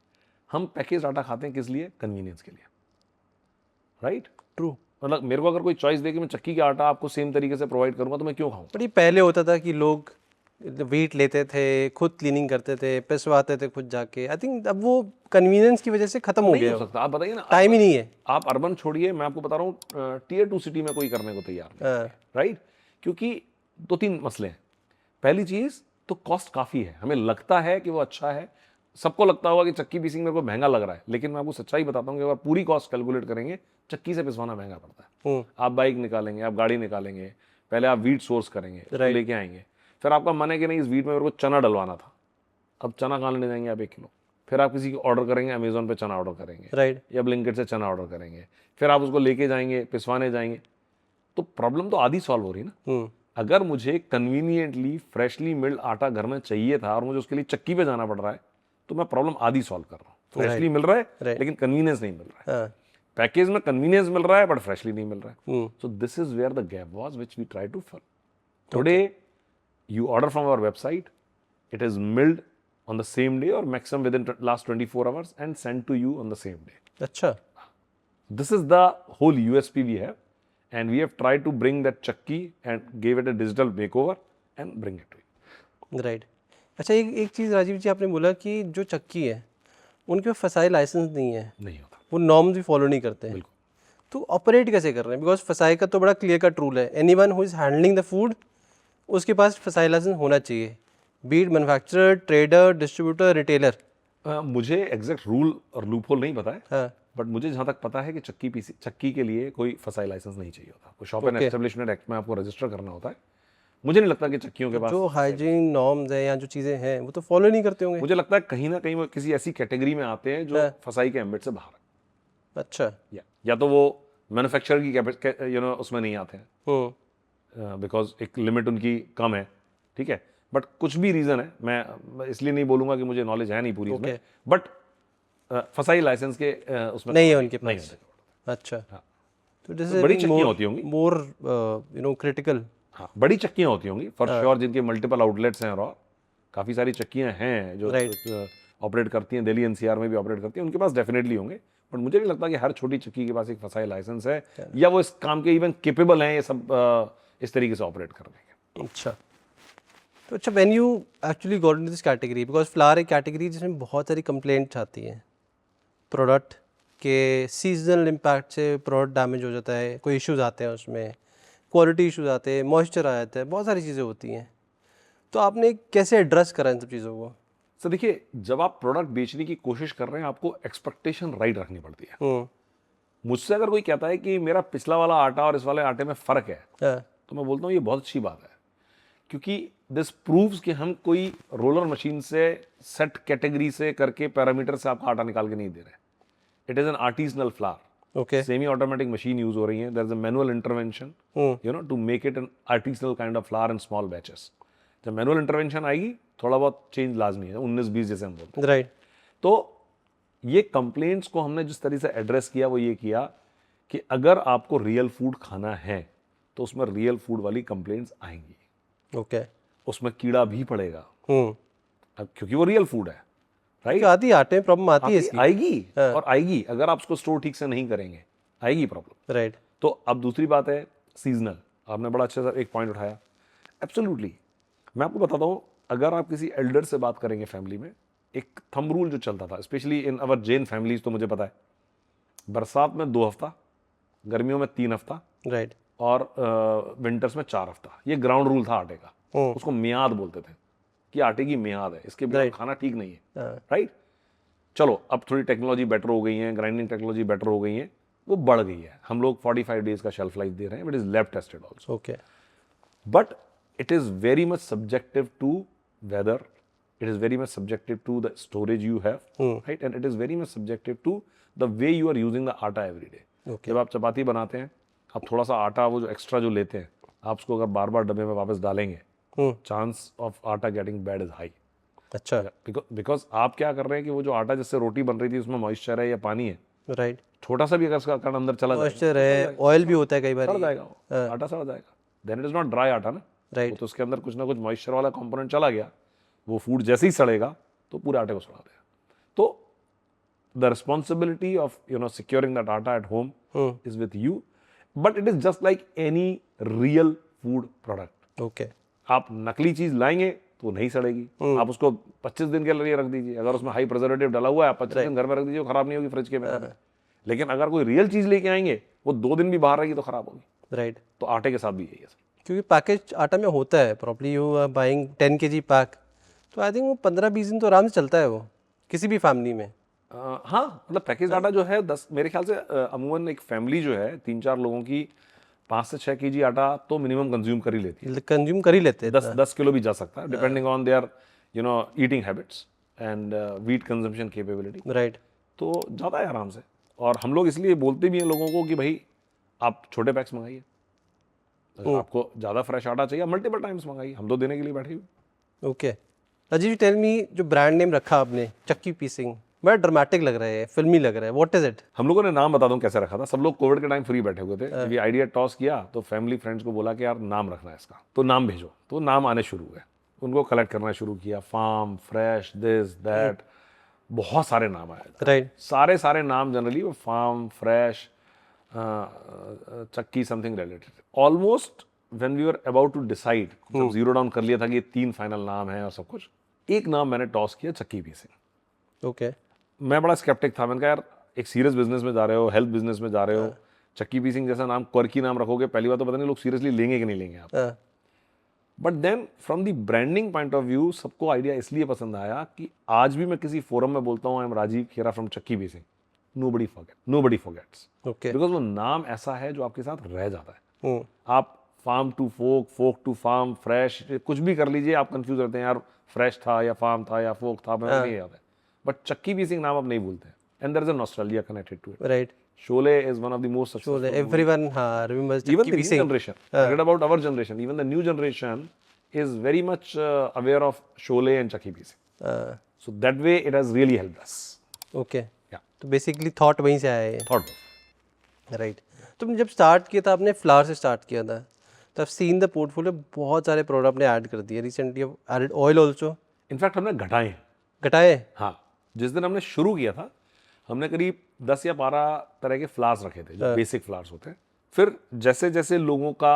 S1: हम पैकेज आटा खाते हैं किस लिए? कन्वीनियंस के लिए, राइट?
S2: ट्रू।
S1: मतलब मेरे को अगर कोई चॉइस दे कि मैं चक्की का आटा आपको सेम तरीके से प्रोवाइड करूंगा तो मैं क्यों खाऊं?
S2: बट ये पहले होता था कि लोग वीट लेते थे, खुद क्लीनिंग करते थे, पिसवाते थे खुद जाके। आई थिंक अब वो कन्वीनियंस की वजह से खत्म हो
S1: नहीं
S2: गया।
S1: हो सकता। आप बताइए ना,
S2: टाइम ही नहीं है।
S1: आप अर्बन छोड़िए, मैं आपको बता रहा हूँ टियर 2 सिटी में कोई करने को तैयार नहीं, राइट? क्योंकि 2-3 मसले हैं। पहली चीज तो कॉस्ट काफी है। हमें लगता है कि वो अच्छा है, सबको लगता होगा कि चक्की पीसिंग मेरे को महंगा लग रहा है, लेकिन मैं आपको सच्चाई बताता हूँ कि अगर पूरी कॉस्ट कैलकुलेट करेंगे, चक्की से पिसवाना महंगा पड़ता है। आप बाइक निकालेंगे, आप गाड़ी निकालेंगे, पहले आप वीट सोर्स करेंगे, तो लेके आएंगे, फिर आपका मन है कि नहीं इस वीट में मेरे को चना डलवाना था, अब चना कहाँ लेने जाएंगे आप 1 किलो? फिर आप किसी को ऑर्डर करेंगे, अमेजोन पे चना ऑर्डर करेंगे,
S2: राइट।
S1: या ब्लिंकिट से चना ऑर्डर करेंगे, फिर आप उसको लेके जाएंगे, पिसवाने जाएंगे, तो प्रॉब्लम तो आधी सॉल्व हो रही ना। अगर मुझे कन्वीनियंटली फ्रेशली मिल्ड आटा घर में चाहिए था और मुझे उसके लिए चक्की पे जाना पड़ रहा है, तो मैं प्रॉब्लम आधी सॉल्व कर रहा हूँ। फ्रेशली मिल रहा है लेकिन कन्वीनियंस नहीं मिल रहा है। पैकेज में कन्वीनियंस मिल रहा है बट फ्रेशली नहीं मिल रहा है। So this is where the gap was which we try to fill. Today you order from our website, it is milled on the same day or maximum within last 24 hours and sent to you on the same day.
S2: अच्छा।
S1: This is the whole USP we have, and we have tried to bring that chakki and gave it a digital makeover and bring it to you.
S2: Right. अच्छा एक चीज़ राजीव जी, आपने बोला कि जो चक्की है उनके पास फसाई लाइसेंस नहीं है,
S1: नहीं होता,
S2: वो नॉर्म्स भी फॉलो नहीं करते हैं।
S1: बिल्कुल।
S2: तो ऑपरेट कैसे कर रहे हैं? बिकॉज फसाई का तो बड़ा क्लियर कट रूल है, anyone who is handling the food उसके पास फसाई लाइसेंस होना चाहिए, be it manufacturer, trader, distributor, retailer.
S1: मुझे एग्जैक्ट रूल और लूपहोल नहीं पता है,
S2: हाँ
S1: बट मुझे जहां तक पता है कि चक्की के लिए कोई फसाई लाइसेंस नहीं चाहिए होता। कोई शॉप एंड एस्टेब्लिशमेंट एक्ट में आपको रजिस्टर करना होता है। मुझे नहीं लगता कि चक्कियों के पास
S2: जो हाइजीन नॉर्म्स है या जो चीज़ें हैं वो तो फॉलो नहीं करते होंगे।
S1: मुझे लगता है कहीं ना कहीं वो किसी ऐसी कैटेगरी में आते हैं जो फसाई के एम्बिट से बाहर है।
S2: अच्छा।
S1: या तो वो मैन्युफैक्चरर की उसमें नहीं आते हैं बिकॉज एक लिमिट उनकी कम है, ठीक है। बट कुछ भी रीजन है, मैं इसलिए नहीं बोलूंगा कि मुझे नॉलेज है नहीं पूरी इसमें, बट फसाई लाइसेंस के उसमें
S2: नहीं है उनके
S1: नहीं
S2: पास।
S1: होते।
S2: अच्छा।
S1: हाँ।
S2: तो दिस
S1: बड़ी चक्कियां होती होंगी,
S2: मोर क्रिटिकल।
S1: हाँ बड़ी चक्कियां होती होंगी फॉर श्योर, जिनके मल्टीपल आउटलेट्स हैं और काफ़ी सारी चक्कियां हैं जो ऑपरेट करती हैं, दिल्ली एनसीआर में भी ऑपरेट करती हैं, उनके पास डेफिनेटली होंगे। बट मुझे नहीं लगता कि हर छोटी चक्की के पास एक फसाई लाइसेंस है या वो इस काम के इवन केपेबल हैं ये सब इस तरीके से ऑपरेट करने के।
S2: अच्छा। तो अच्छा, when you actually got into this category, because flower एक कैटेगरी जिसमें बहुत सारी कंप्लेंट्स आती हैं प्रोडक्ट के, सीजनल इम्पैक्ट से प्रोडक्ट डैमेज हो जाता है, कोई इश्यूज आते हैं उसमें, क्वालिटी इश्यूज आते हैं, मॉइस्चर आ जाता है, बहुत सारी चीज़ें होती हैं। तो आपने कैसे एड्रेस करा इन सब चीज़ों को?
S1: सर देखिए, जब आप प्रोडक्ट बेचने की कोशिश कर रहे हैं आपको एक्सपेक्टेशन राइट रखनी पड़ती है। मुझसे अगर कोई कहता है कि मेरा पिछला वाला आटा और इस वाले आटे में फ़र्क है, तो मैं बोलता हूँ ये बहुत अच्छी बात है, क्योंकि दिस प्रूव्स कि हम कोई रोलर मशीन से सेट कैटेगरी से करके पैरामीटर से आपका आटा निकाल के नहीं दे रहे। It is an artisanal flour.
S2: Okay.
S1: Semi automatic machine use हो रही है, there is a manual intervention to make it an artisanal kind of flour in small batches. जब मैनुअल इंटरवेंशन आएगी थोड़ा बहुत चेंज लाजमी है, 19-20 जैसे हम बोलते हैं,
S2: राइट।
S1: तो ये कंप्लेंट्स को हमने जिस तरह से एड्रेस किया वो ये किया कि अगर आपको रियल फूड खाना है तो उसमें रियल फूड वाली कंप्लेंट्स आएंगी,
S2: ओके।
S1: उसमें कीड़ा भी पड़ेगा,
S2: हम्म।
S1: अब क्योंकि वो रियल फूड है, राइट।
S2: तो आती है, आटे में प्रॉब्लम आती है इसकी।
S1: आएगी और आएगी, अगर आप उसको स्टोर ठीक से नहीं करेंगे आएगी प्रॉब्लम।
S2: राइट।
S1: तो अब दूसरी बात है सीजनल, आपने बड़ा अच्छा सा एक पॉइंट उठाया, एब्सोल्युटली। मैं आपको बताता हूँ, अगर आप किसी एल्डर से बात करेंगे फैमिली में, एक थंब रूल जो चलता था specially in our Jain families, तो मुझे पता है बरसात में 2 हफ्ता, गर्मियों में 3 हफ्ता,
S2: राइट।
S1: और विंटर्स में 4 हफ्ता, ये ग्राउंड रूल था आटे का। उसको मियाद बोलते थे कि आटे की मियाद है, इसके बिना खाना ठीक नहीं है, राइट। चलो अब थोड़ी टेक्नोलॉजी बेटर हो गई है, ग्राइंडिंग टेक्नोलॉजी बेटर हो गई है, वो बढ़ गई है, हम लोग 45 डेज का शेल्फ लाइफ दे रहे हैं, it is lab tested also,
S2: okay.
S1: but it is very much subjective to weather, it is very much subjective to the storage you have, right, and it is very much subjective to the way you are using the atta every day.
S2: Okay.
S1: जब आप चपाती बनाते हैं, आप थोड़ा सा आटा वो जो एक्स्ट्रा जो लेते हैं, आप उसको अगर बार बार डब्बे में वापस डालेंगे, चांस ऑफ आटा गेटिंग बैड इज हाई।
S2: अच्छा।
S1: बिकॉज आप क्या कर रहे हैं कि वो जो आटा जिससे रोटी बन रही थी उसमें मॉइस्चर है या पानी है,
S2: राइट।
S1: छोटा सा भी अगर उसका कण अंदर चला जाए,
S2: मॉइस्चर है, ऑयल भी होता है कई बार,
S1: सड़ जाएगा वो, आटा सड़ जाएगा, then it is not dry आटा ना,
S2: राइट।
S1: वो तो उसके अंदर कुछ ना कुछ मॉइस्चर वाला कंपोनेंट चला गया, वो फूड जैसे ही सड़ेगा तो पूरे आटे को सड़ा देगा। तो the responsibility of securing that atta at home is with you, but it is just like any real food product.
S2: Okay.
S1: आप नकली चीज लाएंगे तो नहीं सड़ेगी, आप उसको 25 दिन के लिए रख दीजिए, अगर उसमें हाई प्रिजर्वेटिव डाला हुआ है, आप 25 दिन घर में रख दीजिए, वो खराब नहीं होगी फ्रिज के में। लेकिन अगर कोई रियल चीज लेके आएंगे, वो 2 दिन भी बाहर रहेगी तो खराब होगी,
S2: राइट।
S1: तो आटे के साथ भी यही है सर।
S2: क्योंकि पैकेज आटा में होता है, probably you are buying 10 kg pack, तो आई थिंक वो 15-20 दिन तो आराम से चलता है वो किसी भी फैमिली में।
S1: हाँ, मतलब पैकेज आटा जो है 10, मेरे ख्याल से अमूमन एक फैमिली जो है 3-4 लोगों की 5 से 6 kg आटा तो मिनिमम कंज्यूम कर ही लेती है,
S2: कंज्यूम कर ही लेते हैं।
S1: 10 किलो भी जा सकता है, depending on their eating habits and wheat consumption capability,
S2: right.
S1: तो जाता है आराम से। और हम लोग इसलिए बोलते भी हैं लोगों को कि भाई आप छोटे पैक्स मंगाइए, अगर आपको ज़्यादा फ्रेश आटा चाहिए मल्टीपल टाइम्स मंगाइए, हम तो देने के लिए बैठे हुए।
S2: ओके। अजीत जी, टेल मी, जो ब्रांड नेम रखा आपने चक्की पीसिंग, बड़ा ड्रामेटिक लग रहा है, फिल्मी लग रहा है, व्हाट इज इट?
S1: हम लोगों ने नाम बता दूं कैसे रखा था, सब लोग कोविड के टाइम फ्री बैठे हुए थे, ये आइडिया टॉस किया तो फैमिली फ्रेंड्स को बोला कि यार नाम रखना है इसका, तो नाम भेजो, तो नाम आने शुरू हुए, उनको कलेक्ट करना शुरू किया, फार्म, फ्रेश, दिस दैट, बहुत सारे नाम आए,
S2: राइट।
S1: सारे नाम जनरली वो फार्म, फ्रेश, चक्की, something related. Almost when we were about to decide, जब जीरो डाउन कर लिया था कि ये 3 फाइनल नाम है और सब कुछ, एक नाम मैंने टॉस किया, चक्की पीसिंग।
S2: ओके।
S1: मैं बड़ा स्केप्टिक था, मैंने कहा यार एक सीरियस बिजनेस में जा रहे हो, हेल्थ बिजनेस में जा रहे हो, चक्की पीसिंग जैसा नाम, क्वर्की नाम रखोगे, पहली बात तो पता नहीं लोग सीरियसली लेंगे कि नहीं लेंगे आप। But then from the branding point of view सबको आइडिया इसलिए पसंद आया कि आज भी मैं किसी फोरम में बोलता हूँ I am Rajiv Khera from Chakki Peesing, nobody forgets,
S2: okay.
S1: Because वो नाम ऐसा है जो आपके साथ रह जाता है। आप farm to folk, folk to farm, fresh, कुछ भी कर लीजिए, आप कंफ्यूज रहते हैं यार फ्रेश था या फार्म था या फोक था, मैं नहीं याद है, बट चक्की पीसिंग नाम आप नहीं भूलते, and there is a nostalgia connected to it.
S2: Right.
S1: Sholay is one of the most successful
S2: So everyone remembers
S1: even
S2: चक्की
S1: the new
S2: पीसिंग।
S1: generation, forget about our generation, even the new generation is very much aware of Sholay and chakki pieces, so that way it has really helped us.
S2: Okay.
S1: Yeah,
S2: तो basically thought वहीं से आया है।
S1: thought
S2: right. तुमने जब start किया था, आपने फ्लावर से स्टार्ट किया था, तब सीन द पोर्टफोलियो बहुत सारे प्रोडक्ट आपने ऐड कर दिए, recently added oil also.
S1: in fact हमने घटाए हैं।
S2: घटाए?
S1: हाँ, जिस दिन हमने शुरू किया था हमने करीब 10 या 12 तरह के फ्लावर्स रखे थे जो बेसिक फ्लावर्स होते हैं। फिर जैसे जैसे लोगों का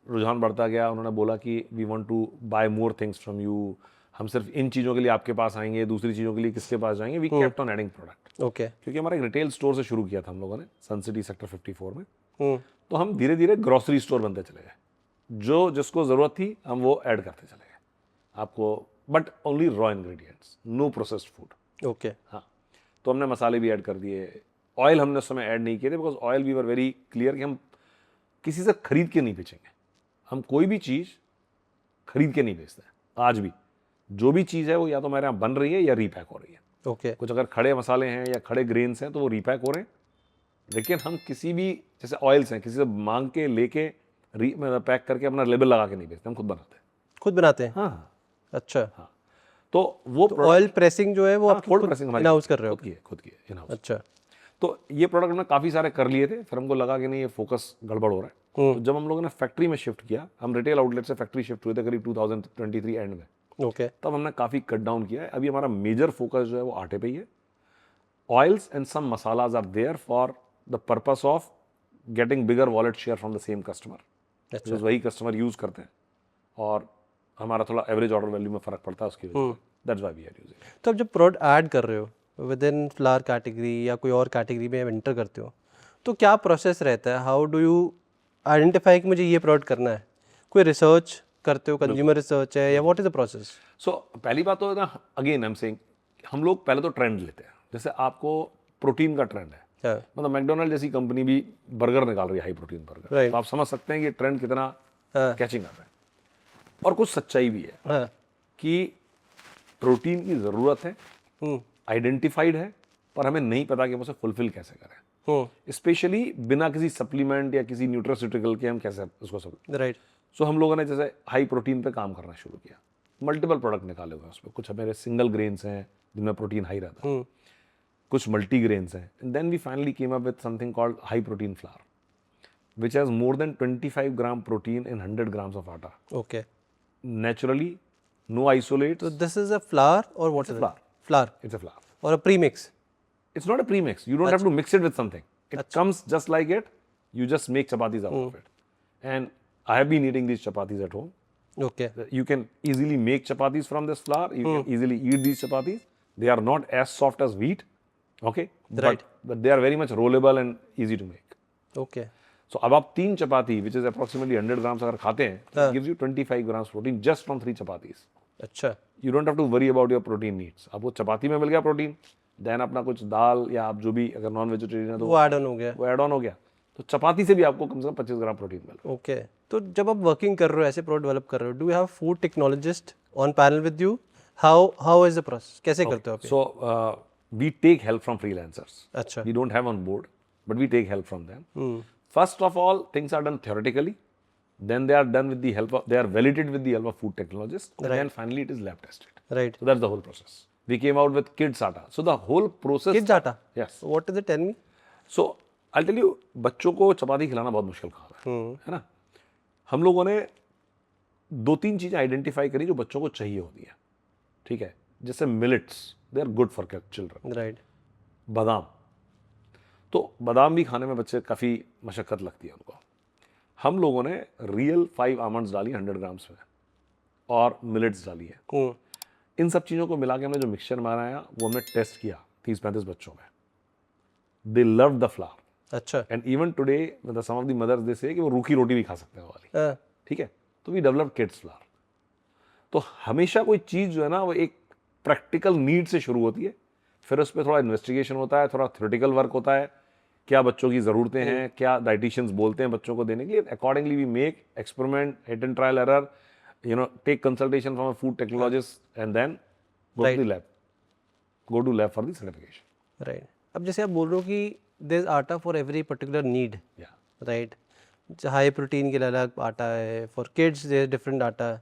S1: रुझान बढ़ता गया, उन्होंने बोला कि we want to buy more things from you, हम सिर्फ इन चीज़ों के लिए आपके पास आएंगे, दूसरी चीज़ों के लिए किसके पास जाएंगे, we kept on adding product.
S2: Okay.
S1: क्योंकि हमारा एक रिटेल स्टोर से शुरू किया था हम लोगों ने सन सिटी सेक्टर 54 में, तो हम धीरे धीरे ग्रोसरी स्टोर बनते चले गए, जो जिसको ज़रूरत थी हम वो ऐड करते चले गए आपको, but only raw ingredients, no processed food.
S2: Okay.
S1: हाँ, तो हमने मसाले भी ऐड कर दिए, ऑयल हमने उस समय ऐड नहीं किए थे, because oil we were very clear कि हम किसी से खरीद के नहीं बेचेंगे, हम कोई भी चीज़ खरीद के नहीं बेचते हैं। आज भी जो भी चीज़ है वो या तो हमारे यहाँ बन रही है या रीपैक हो रही है।
S2: ओके।
S1: कुछ अगर खड़े मसाले हैं या खड़े ग्रेन्स हैं तो वो रीपैक हो रहे हैं, लेकिन हम किसी भी जैसे ऑयल्स हैं किसी से मांग के लेके पैक करके अपना लेबल लगा के नहीं बेचते, हम खुद बनाते हैं।
S2: खुद बनाते हैं?
S1: हाँ।
S2: अच्छा।
S1: हाँ, तो वो
S2: ऑयल प्रेसिंग जो है वो आप
S1: खुद प्रेसिंग हमारी
S2: इन-हाउस कर रहे हो?
S1: खुद किए इन हाउस।
S2: अच्छा।
S1: तो ये प्रोडक्ट हमने काफ़ी सारे कर लिए थे, फिर हमको लगा कि नहीं ये फोकस गड़बड़ हो रहा है, तो जब हम लोगों ने फैक्ट्री में शिफ्ट किया, हम रिटेल आउटलेट से फैक्ट्री शिफ्ट हुए थे करीब 2023 एंड में,
S2: ओके,
S1: तब हमने काफ़ी कट डाउन किया है। अभी हमारा मेजर फोकस जो है वो आटे पे ही है। Oils and some masalas are there for the purpose of getting bigger wallet share from the same customer,
S2: अच्छा,
S1: वही कस्टमर यूज करते हैं और हमारा थोड़ा एवरेज ऑर्डर वैल्यू में फर्क पड़ता है उसकी वजह से। That's why we are using.
S2: तो अब जब प्रोडक्ट ऐड कर रहे हो विद इन फ्लावर कैटेगरी या कोई और कैटेगरी में एंटर करते हो, तो क्या प्रोसेस रहता है? हाउ डू यू आइडेंटिफाई कि मुझे ये प्रोडक्ट करना है? कोई रिसर्च करते हो, कंज्यूमर रिसर्च है, या व्हाट इज द प्रोसेस?
S1: सो पहली बात तो ना, अगेन आई एम सेइंग, हम लोग पहले तो ट्रेंड लेते हैं। जैसे आपको प्रोटीन का ट्रेंड है,
S2: हाँ,
S1: मतलब मैकडोनल्ड जैसी कंपनी भी बर्गर निकाल रही है, हाई प्रोटीन बर्गर,
S2: Right.
S1: तो आप समझ सकते हैं कि ट्रेंड कितना
S2: हाँ,
S1: कैचिंग अप है। और कुछ सच्चाई भी है
S2: हाँ,
S1: कि प्रोटीन की ज़रूरत है, आइडेंटिफाइड है, पर हमें नहीं पता कि हम उसे फुलफिल कैसे करें, स्पेशली बिना किसी सप्लीमेंट या किसी न्यूट्रास्यूटिकल के हम कैसे उसको सब।
S2: राइट,
S1: सो हम लोगों ने जैसे हाई प्रोटीन पे काम करना शुरू किया, मल्टीपल प्रोडक्ट निकाले हुए हैं उसमें। कुछ हमारे सिंगल ग्रेन्स हैं जिनमें प्रोटीन हाई रहता है, कुछ मल्टी ग्रेन्स हैं, and then we finally came up with something called high protein flour which has more than 25 gram protein in 100 grams of atta.
S2: Okay.
S1: Naturally, no isolates.
S2: तो this is a flower और what is
S1: flour.
S2: Flower
S1: It's a flour.
S2: और अ premix?
S1: It's not a premix. You don't have to mix it with something. It comes just like it. You just make chapatis out of it. And I have been eating these chapatis at home.
S2: Okay,
S1: You can easily make chapatis from this flour. You can easily eat these chapatis. They are not as soft as wheat. Okay?
S2: Right.
S1: But they are very much rollable and easy to make.
S2: Okay,
S1: So अब आप 3 चपाती, which is approximately 100 grams अगर खाते हैं, it gives you 25 grams protein just from 3 chapatis.
S2: अच्छा,
S1: You don't have to worry about your protein needs. आपको चपाती में मिल गया protein, then अपना कुछ दाल या आप जो भी अगर नॉन वेजिटेरियन है तो
S2: वो ऐड ऑन हो गया।
S1: वो एड ऑन हो गया। तो चपाती से भी आपको कम से कम 25 ग्राम प्रोटीन मिल रहा है।
S2: ओके, तो जब आप वर्किंग कर रहे हो, ऐसे प्रोडक्ट डेवलप कर रहे हो, do you have food technologist on panel with you? How is the process? कैसे करते हो आप ये?
S1: So we take help from freelancers.
S2: अच्छा,
S1: We don't have on board, but we take help from them. First of all, things are done theoretically. Then they are done with the help of, they are validated with the help of food technologists. And then finally it is lab tested.
S2: Right.
S1: So that's the whole process. We came out with kids atta. So the whole process.
S2: Kids atta?
S1: Yes.
S2: What is it? Tell me.
S1: So I'll tell you, बच्चों को चपाती खिलाना बहुत मुश्किल काम है ना? हम लोगों ने 2-3 चीजें आइडेंटिफाई करी जो बच्चों को चाहिए होती है, ठीक है? जैसे millets, they are good for children.
S2: Right,
S1: बादाम, तो बादाम भी खाने में बच्चे काफ़ी मशक्क़त लगती है उनको। हम लोगों ने रियल 5 आमंड्स डाली 100 ग्राम्स में और मिलेट्स डाली है। इन सब चीज़ों को मिला के हमने जो मिक्सचर बनाया वो हमने टेस्ट किया 30-35 बच्चों में। दे लव द फ्लावर
S2: अच्छा,
S1: and even today some of the mothers they say कि वो रूखी रोटी भी खा सकते हैं वो वाली,
S2: हाँ,
S1: ठीक है? तो वी डेवलप किड्स फ्लावर। तो हमेशा कोई चीज़ जो है ना वो एक प्रैक्टिकल नीड से शुरू होती है, फिर उस पर थोड़ा इन्वेस्टिगेशन होता है, थोड़ा थ्योरेटिकल वर्क होता है, क्या बच्चों की ज़रूरतें हैं, क्या डाइटिशियंस बोलते हैं बच्चों को देने के लिए। Accordingly we make experiment, hit and trial error, take consultation from a food technologist and then go to the lab, go to lab for the certification.
S2: Right. अब जैसे आप बोल रहे हो कि there is atta for every particular need,
S1: या
S2: right? High protein के लिए अलग आटा है, फॉर किड्स देयर डिफरेंट आटा।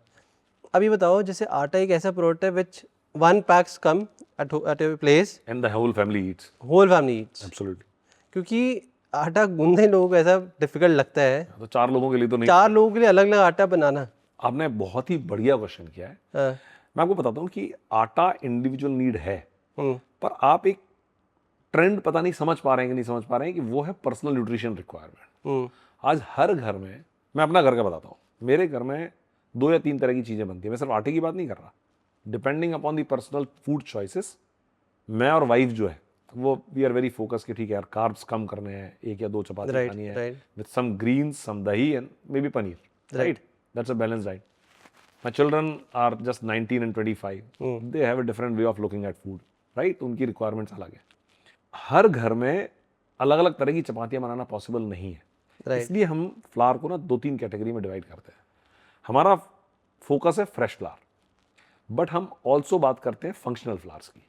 S2: अभी बताओ, जैसे आटा एक ऐसा प्रोडक्ट है which 1 packs come at a place,
S1: and the whole family eats.
S2: Whole family eats.
S1: Absolutely.
S2: क्योंकि आटा गूंदने लोगों को ऐसा डिफिकल्ट लगता है,
S1: तो 4 लोगों के लिए तो नहीं।
S2: 4 लोगों के लिए अलग अलग आटा बनाना।
S1: आपने बहुत ही बढ़िया क्वेश्चन किया है।
S2: हाँ,
S1: मैं आपको बताता हूँ कि आटा इंडिविजुअल नीड है,
S2: हम्म,
S1: पर आप एक ट्रेंड पता नहीं समझ पा रहे हैं कि नहीं समझ पा रहे हैं कि वो है पर्सनल न्यूट्रिशन रिक्वायरमेंट। आज हर घर में, मैं अपना घर का बताता हूँ, मेरे घर में 2 या 3 तरह की चीज़ें बनती है। मैं सिर्फ आटे की बात नहीं कर रहा, depending upon the personal food choices. मैं और वाइफ जो है वो वी आर वेरी फोकस कि ठीक है यार, कार्ब्स कम करने हैं, 1 या 2 चपाती
S2: Right,
S1: खानी है
S2: right.
S1: With some greens, some dahi and maybe paneer, right? That's a balance diet. My children are just 19 and 25. They have a different way of looking at food, right? उनकी रिक्वायरमेंट्स अलग है। हर घर में अलग अलग तरह की चपातियाँ बनाना पॉसिबल नहीं है,
S2: Right.
S1: इसलिए हम फ्लावर को ना 2-3 कैटेगरी में डिवाइड करते हैं। हमारा फोकस है फ्रेश फ्लावर, बट हम ऑल्सो बात करते हैं फंक्शनल फ्लावर्स की।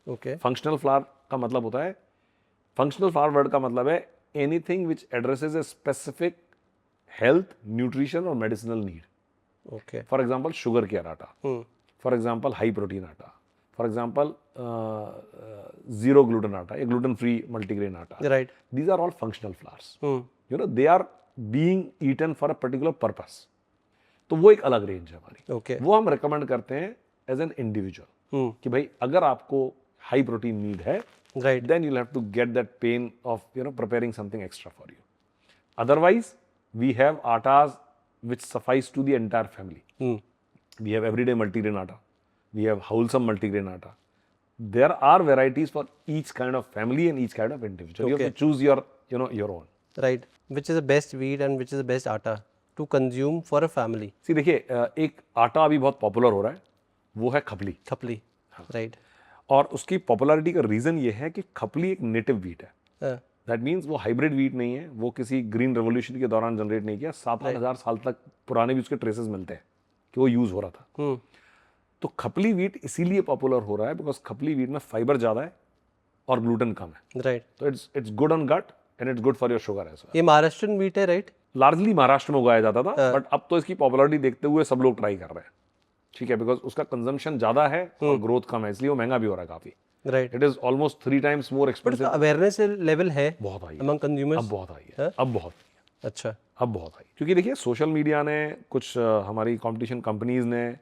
S2: ओके,
S1: फंक्शनल फ्लावर का मतलब होता है, फंक्शनल फ्लावर वर्ड का मतलब है anything which addresses a specific health, nutrition और medicinal need.
S2: Okay,
S1: for example sugar care atta, for example high protein atta, for example zero gluten atta या gluten free multigrain atta.
S2: Right,
S1: These are all functional flours. They are being eaten for a particular purpose, तो वो एक अलग range है हमारी।
S2: Okay.
S1: वो हम recommend करते हैं एज एन इंडिविजुअल कि भाई अगर आपको हाई प्रोटीन नीड है,
S2: right.
S1: then you'll have to get that pain of preparing something extra for you. Otherwise, we have atas which suffice to the entire family. We have everyday multigrain atta. We have wholesome multigrain atta. There are varieties for each kind of family and each kind of individual. You have to choose your your own.
S2: Right. Which is the best wheat and which is the best atta to consume for a family?
S1: See, देखिए एक आटा अभी बहुत popular हो रहा है, वो है खपली।
S2: खपली। राइट।
S1: और उसकी पॉपुलैरिटी का रीजन ये है कि खपली एक नेटिव व्हीट है। दैट मीन्स वो हाइब्रिड व्हीट नहीं है, वो किसी ग्रीन रेवोल्यूशन के दौरान जनरेट नहीं किया, 7-8 हज़ार साल तक पुराने भी उसके ट्रेसेस मिलते हैं कि वो यूज हो रहा था। तो खपली व्हीट इसीलिए पॉपुलर हो रहा है बिकॉज खपली व्हीट में फाइबर ज्यादा है और ग्लूटेन कम है।
S2: राइट।
S1: तो it's good on gut and it's good for your sugar as well.
S2: ये महाराष्ट्रन व्हीट है, राइट?
S1: लार्जली महाराष्ट्र में उगाया जाता था, बट अब तो इसकी पॉपुलरिटी देखते हुए सब लोग ट्राई कर रहे हैं, ठीक है, बिकॉज उसका कंजम्पशन ज्यादा है और ग्रोथ कम है, इसलिए वो महंगा भी हो रहा है काफी।
S2: Right.
S1: It is almost 3 times more expensive.
S2: Awareness level है
S1: बहुत हाई
S2: अमंग कंज्यूमर्स?
S1: अब बहुत हाई है, अब बहुत हाई है।
S2: अच्छा।
S1: अब बहुत हाई, क्योंकि देखिए सोशल मीडिया ने, कुछ हमारी कंपटीशन कंपनीज ने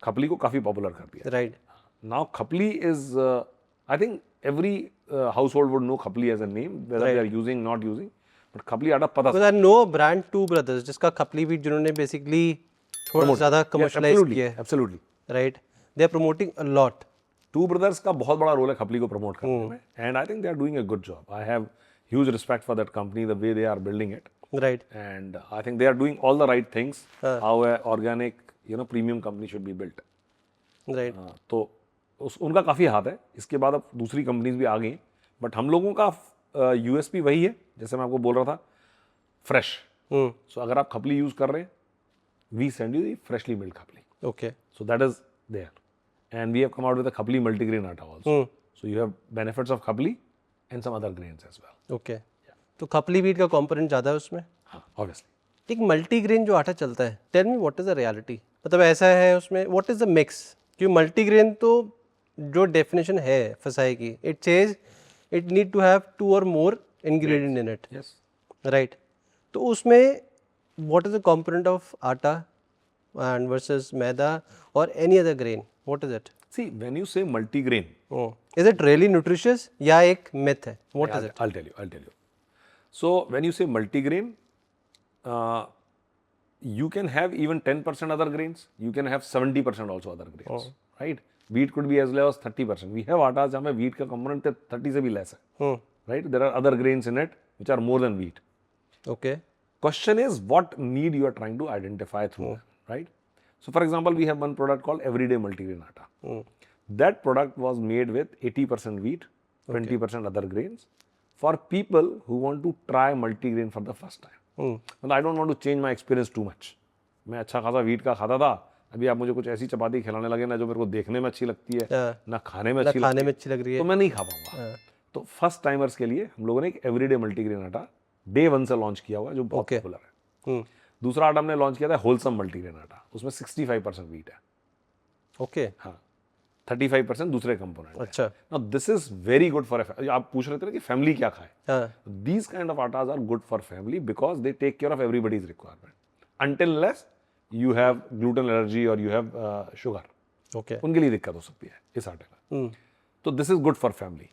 S1: खपली को काफी पॉपुलर कर दिया।
S2: Right.
S1: Now Khapli is I think every household would know Khapli as a name, whether they are using not using, but Khapli atta पता।
S2: Because I know brand Two Brothers जिसका खपली व्हीट जिन्होंने बेसिकली थोड़ा ज्यादा कमर्शियलाइज किया है।
S1: Absolutely
S2: right. They are promoting a lot.
S1: Two brothers का बहुत बड़ा रोल है खपली को प्रमोट करने में, and I think they are doing a good job. I have huge respect for that company, the way they are building it,
S2: right.
S1: and I think they are doing all the right things, how a organic premium company should be built.
S2: Right.
S1: तो उनका काफ़ी हाथ है। इसके बाद अब दूसरी companies भी आ गई, बट हम लोगों का यूएसपी वही है, जैसे मैं आपको बोल रहा था, फ्रेश। सो अगर आप खपली यूज कर रहे हैं, we send you the freshly milled Khapli.
S2: Okay.
S1: So that is there, and we have come out with a Khapli multigrain atta also, so you have benefits of Khapli and some other grains as well.
S2: Okay. तो Khapli wheat का component ज्यादा है उसमें?
S1: हाँ, obviously.
S2: एक multigrain जो आटा चलता है, tell me what is the reality, मतलब ऐसा है उसमें, व्हाट इज द मिक्स? क्योंकि मल्टीग्रेन तो जो डेफिनेशन है फसाई की, it says it need to have 2 or more ingredient in it.
S1: Yes,
S2: right. तो उसमें what is the component of atta and versus maida और any other grain, what is it?
S1: See when you say multigrain,
S2: is it really nutritious या एक myth है? What is it?
S1: I'll tell you. So when you say multigrain, you can have even 10% other grains. You can have 70% also other grains, right? Wheat could be as low as 30%. We have atas जहाँ में wheat का component 30 से भी less है, right? There are other grains in it which are more than wheat.
S2: Okay.
S1: Question is what need you are trying to identify through them, right? So for example, we have one product called Everyday Multigrain Atta. That product was made with 80% wheat, 20% other grains, for people who want to try multigrain for the first time. And I don't want to change my experience too much. मैं अच्छा खासा wheat का खाता था, अभी आप मुझे कुछ ऐसी चपाती खिलाने लगे ना जो मेरे को देखने में अच्छी लगती है, ना खाने में अच्छी लगती है, तो मैं नहीं खा पाऊंगा। तो फर्स्ट टाइमर्स के लिए हम लोगों ने एक एवरीडे मल्टीग्रेन आटा Day 1 से लॉन्च किया हुआ है, जो बहुत पॉपुलर है। दूसरा आटा हमने लॉन्च किया था होलसम मल्टीग्रेन आटा, उसमें 65% व्हीट है।
S2: ओके।
S1: हाँ, 35% दूसरे कंपोनेंट।
S2: अच्छा।
S1: Now this is very good for, आप पूछ रहे थे ना कि फैमिली क्या खाए।
S2: हाँ।
S1: These kind of attas are good for family because they take care of everybody's requirement until less you have gluten allergy और यू हैव शुगर।
S2: ओके।
S1: उनके लिए दिक्कत हो सकती है इस आटे का। तो this is good for family.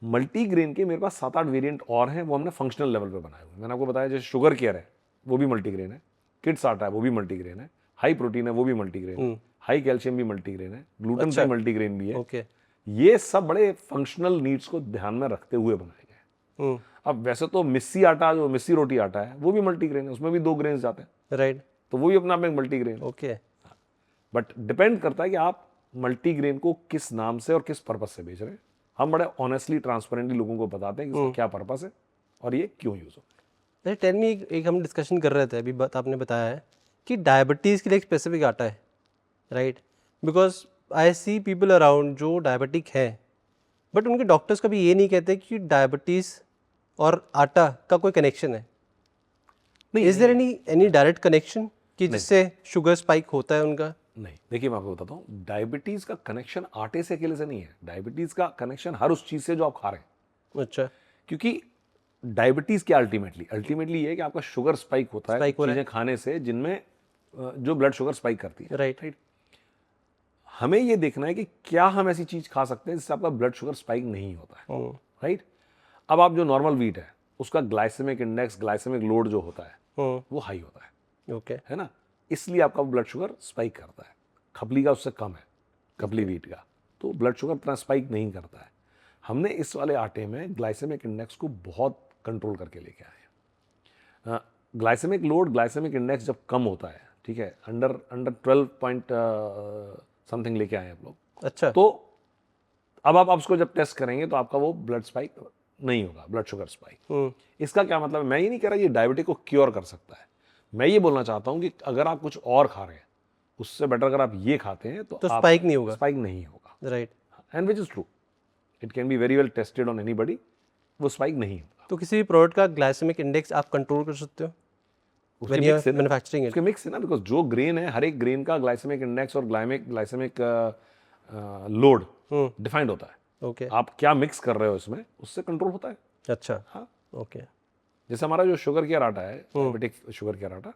S1: Multigrain के मेरे पास 7-8 वेरिएंट और हैं, वो हमने फंक्शनल लेवल पे बनाए हुए। मैंने आपको बताया जैसे शुगर केयर है वो भी मल्टीग्रेन है, किड्स आटा है वो भी मल्टीग्रेन है, हाई प्रोटीन है वो भी मल्टीग्रेन है, हाई कैल्शियम भी मल्टीग्रेन है, ग्लूटेन फ्री मल्टीग्रेन भी है।
S2: ओके।
S1: ये सब बड़े फंक्शनल नीड्स को ध्यान में रखते हुए बनाए गए। अब वैसे तो मिस्सी आटा, जो मिस्सी रोटी आटा है, वो भी मल्टीग्रेन है, उसमें भी 2 ग्रेन्स जाते हैं,
S2: राइट।
S1: तो वो भी अपने आप में मल्टीग्रेन।
S2: ओके।
S1: बट डिपेंड करता है कि आप मल्टीग्रेन को किस नाम से और किस पर्पज से बेच रहे हैं। हम बड़े ऑनेस्टली ट्रांसपेरेंटली लोगों को बताते हैं कि इसका क्या पर्पस है और ये क्यों यूज होता है।
S2: टेल मी, एक हम डिस्कशन कर रहे थे अभी, आपने बताया है कि डायबिटीज़ के लिए एक स्पेसिफिक आटा है, right? Because I see people around जो डायबिटिक है, बट उनके डॉक्टर्स कभी ये नहीं कहते कि डायबिटीज़ और आटा का कोई कनेक्शन है।
S1: नहीं,
S2: is there any direct connection कि जिससे शुगर स्पाइक होता है उनका?
S1: नहीं, देखिए मैं आपको बताता हूँ, डायबिटीज का कनेक्शन आटे से अकेले से नहीं है। डायबिटीज का कनेक्शन हर उस चीज से जो आप खा रहे हैं।
S2: अच्छा।
S1: क्योंकि डायबिटीज क्या अल्टीमेटली ये है कि आपका शुगर स्पाइक होता है
S2: Spike हो रहा
S1: चीजें खाने से जिनमें जो ब्लड शुगर स्पाइक करती है,
S2: राइट
S1: राइट। हमें ये देखना है कि क्या हम ऐसी चीज खा सकते हैं जिससे आपका ब्लड शुगर स्पाइक नहीं होता है, राइट। अब आप जो नॉर्मल वीट है उसका ग्लाइसेमिक इंडेक्स, ग्लाइसेमिक लोड जो होता है वो हाई होता है,
S2: ओके
S1: है ना, इसलिए आपका ब्लड शुगर स्पाइक करता है। खपली का उससे कम है, खपली वीट का, तो ब्लड शुगर इतना स्पाइक नहीं करता है। हमने इस वाले आटे में ग्लाइसेमिक इंडेक्स को बहुत कंट्रोल करके लेके आए हैं। ग्लाइसेमिक लोड, ग्लाइसेमिक इंडेक्स जब कम होता है, ठीक है, अंडर 12 पॉइंट समथिंग लेके आए हैं आप लोग,
S2: अच्छा
S1: तो अब आप उसको जब टेस्ट करेंगे तो आपका वो ब्लड स्पाइक नहीं होगा, ब्लड शुगर स्पाइक। इसका क्या मतलब है? मैं ये नहीं कह रहा ये डायबिटिक को क्योर कर सकता है, मैं ये बोलना चाहता हूं कि अगर आप कुछ और खा रहे हैं उससे बेटर अगर आप ये खाते हैं तो
S2: स्पाइक नहीं होगा,
S1: स्पाइक नहीं होगा,
S2: right.
S1: And which is true, it can be very well tested on anybody, वो स्पाइक नहीं होगा।
S2: तो किसी भी प्रोडक्ट का ग्लाइसेमिक इंडेक्स आप कंट्रोल कर सकते हो
S1: उसके
S2: व्हेन यू
S1: मिक्स है
S2: आर मैन्युफैक्चरिंग इट।
S1: उसके मिक्स है ना, बिकॉज जो ग्रेन है हर एक ग्रेन का ग्लाइसेमिक इंडेक्स और ग्लाइसेमिक लोड डिफाइंड होता है।
S2: ओके,
S1: आप क्या मिक्स कर रहे हो इसमें उससे कंट्रोल होता है।
S2: अच्छा,
S1: हाँ,
S2: ओके,
S1: जैसे हमारा जो शुगर केयर आटा है, डायबिटिक शुगर केयर आटा,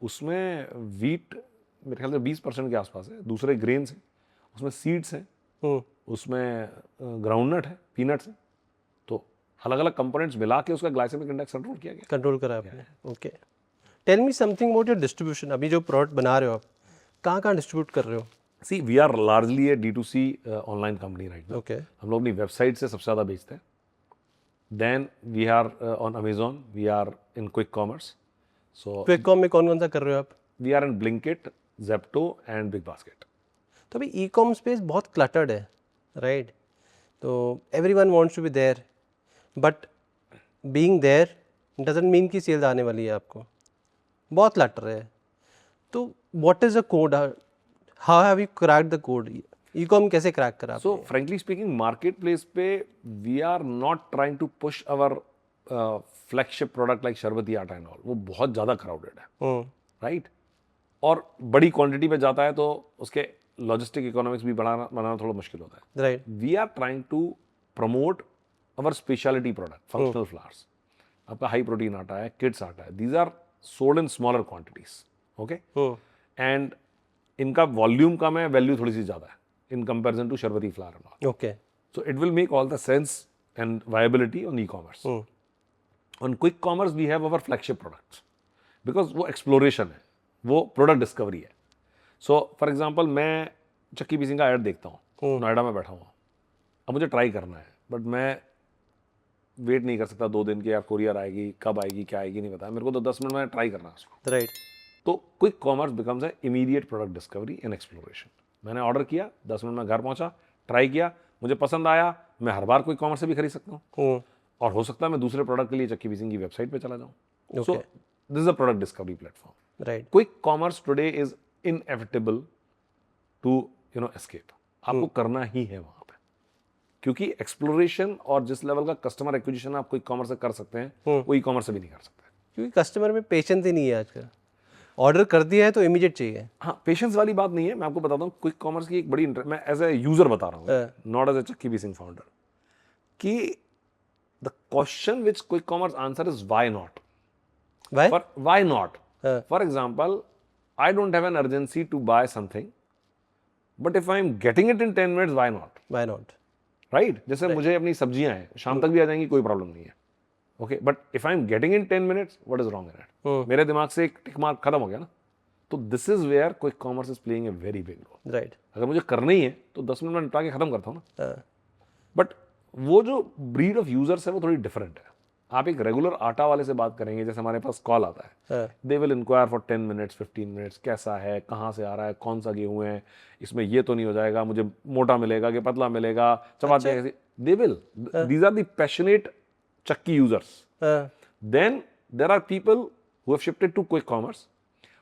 S1: उसमें वीट मेरे ख्याल से 20% के आसपास है, दूसरे ग्रेन्स हैं, उसमें सीड्स हैं, उसमें ग्राउंडनट है, पीनट्स हैं, तो अलग अलग कंपोनेंट्स मिला के उसका ग्लाइसेमिक इंडेक्स कंट्रोल किया गया।
S2: कंट्रोल करा आपने, okay. Tell me something about your distribution. अभी जो प्रोडक्ट बना रहे हो आप, कहाँ कहाँ डिस्ट्रीब्यूट कर रहे हो?
S1: See, we are largely a D2C online company right now.
S2: Okay,
S1: हम लोग अपनी वेबसाइट से सबसे ज़्यादा बेचते हैं, then we are on Amazon, we are in quick commerce, so
S2: quick com में कौन कौन सा कर रहे हो आप?
S1: We are in Blinkit, Zepto and Big Basket.
S2: तो अभी ई कॉम स्पेस बहुत क्लटर्ड है, राइट? तो every one wants to be there, but being there doesn't mean कि सेल्स आने वाली है आपको। बहुत क्लटर है, तो what is the code? How have you cracked the code? E com कैसे क्रैक करा
S1: सो
S2: आपने?
S1: फ्रेंकली स्पीकिंग, मार्केट प्लेस पे we are not trying to push our flagship product like Sharbati atta and all, वो बहुत ज़्यादा क्राउडेड है, राइट, और बड़ी क्वांटिटी पे जाता है तो उसके लॉजिस्टिक इकोनॉमिक्स भी बनाना थोड़ा मुश्किल होता है,
S2: right,
S1: we are trying to promote our speciality product, functional flours. आपका हाई प्रोटीन आटा है, किड्स आटा है, these are sold in smaller quantities, okay, and इनका वॉल्यूम कम है, वैल्यू थोड़ी सी ज़्यादा है in comparison to Sharbati flour and all.
S2: Okay,
S1: So it will make all the sense and viability on e-commerce. On quick commerce we have our flagship products because वो exploration है, वो product discovery है. So for example मैं चक्की पीसिंग का add देखता हूँ, नोएडा में बैठा हुआ, अब मुझे ट्राई करना है, बट मैं वेट नहीं कर सकता 2 दिन की, यार कोरियर आएगी, कब आएगी, क्या आएगी नहीं पता, मेरे को तो 10 मिनट में ट्राई करना है उसको,
S2: राइट,
S1: तो quick commerce becomes a immediate product discovery and exploration. मैंने ऑर्डर किया, 10 मिनट में घर पहुंचा, ट्राई किया, मुझे पसंद आया, मैं हर बार क्विक कॉमर्स से भी खरीद सकता हूँ, और हो सकता है मैं दूसरे प्रोडक्ट के लिए चक्की पीसिंग की वेबसाइट पे चला जाऊँ। So this is a product discovery platform.
S2: Right,
S1: quick commerce today is inevitable to escape, आपको करना ही है वहाँ पे, क्योंकि एक्सप्लोरेशन और जिस लेवल का कस्टमर एक्विजिशन आप क्विक कॉमर्स से कर सकते हैं वो ई कॉमर्स से भी नहीं कर सकते,
S2: क्योंकि कस्टमर में पेशेंस ही नहीं है आजकल। ऑर्डर कर दिया है तो इमीडिएट चाहिए।
S1: हाँ, पेशेंस वाली बात नहीं है, मैं आपको बताता हूँ क्विक कॉमर्स की एक बड़ी मैं एज ए यूजर बता रहा हूँ, not as a Chakki Peesing founder, कि the question which quick commerce answer is why not. Why not? For example, I don't have an urgency to buy something, but if I am getting it in 10 minutes, why not?
S2: Why not,
S1: right. जैसे मुझे अपनी सब्जियां हैं, शाम तक भी आ जाएंगी, कोई प्रॉब्लम नहीं है, okay, but if I am getting in 10 minutes, what is wrong in it? मेरे दिमाग से एक टिक मार्क खत्म हो गया ना। तो this is where quick commerce is playing a very big role.
S2: Right,
S1: अगर मुझे करना ही है तो 10 मिनट में निपटा के खत्म करता हूँ ना, बट वो जो ब्रीड ऑफ यूजर्स है वो थोड़ी डिफरेंट है। आप एक रेगुलर आटा वाले से बात करेंगे, जैसे हमारे पास कॉल आता है, they will enquire for 10 minutes 15 minutes, कैसा है, कहाँ से आ रहा है, कौन सा गेहूं है, इसमें ये तो नहीं हो जाएगा, मुझे मोटा मिलेगा कि पतला मिलेगा, चपाती कैसी, they will, these are the passionate chakki users. Then there are people who have shifted to quick commerce,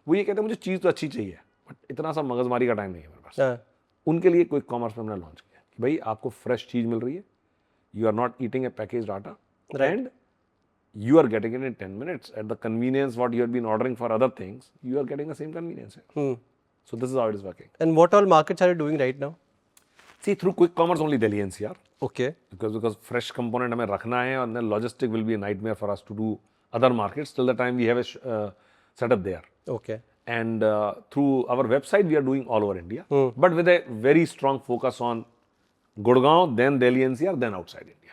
S1: वो ये कहते हैं मुझे चीज़ तो अच्छी चाहिए, बट इतना सा मगजमारी का टाइम नहीं है मेरे पास। उनके लिए क्विक कॉमर्स में हमने लॉन्च किया कि भाई आपको फ्रेश चीज़ मिल रही है, you are not eating a packaged atta, and you are getting it in 10 minutes at the convenience what you have been ordering for other things, you are getting the same convenience here. So this is how it is working.
S2: And what all markets are you doing right now?
S1: See, through quick commerce only Delhi NCR,
S2: okay
S1: because fresh component हमें रखना है and then logistic will be a nightmare for us to do other markets till the time we have a setup there.
S2: Okay
S1: And through our website we are doing all over India, but with a very strong focus on Gurgaon, then Delhi NCR, then outside India.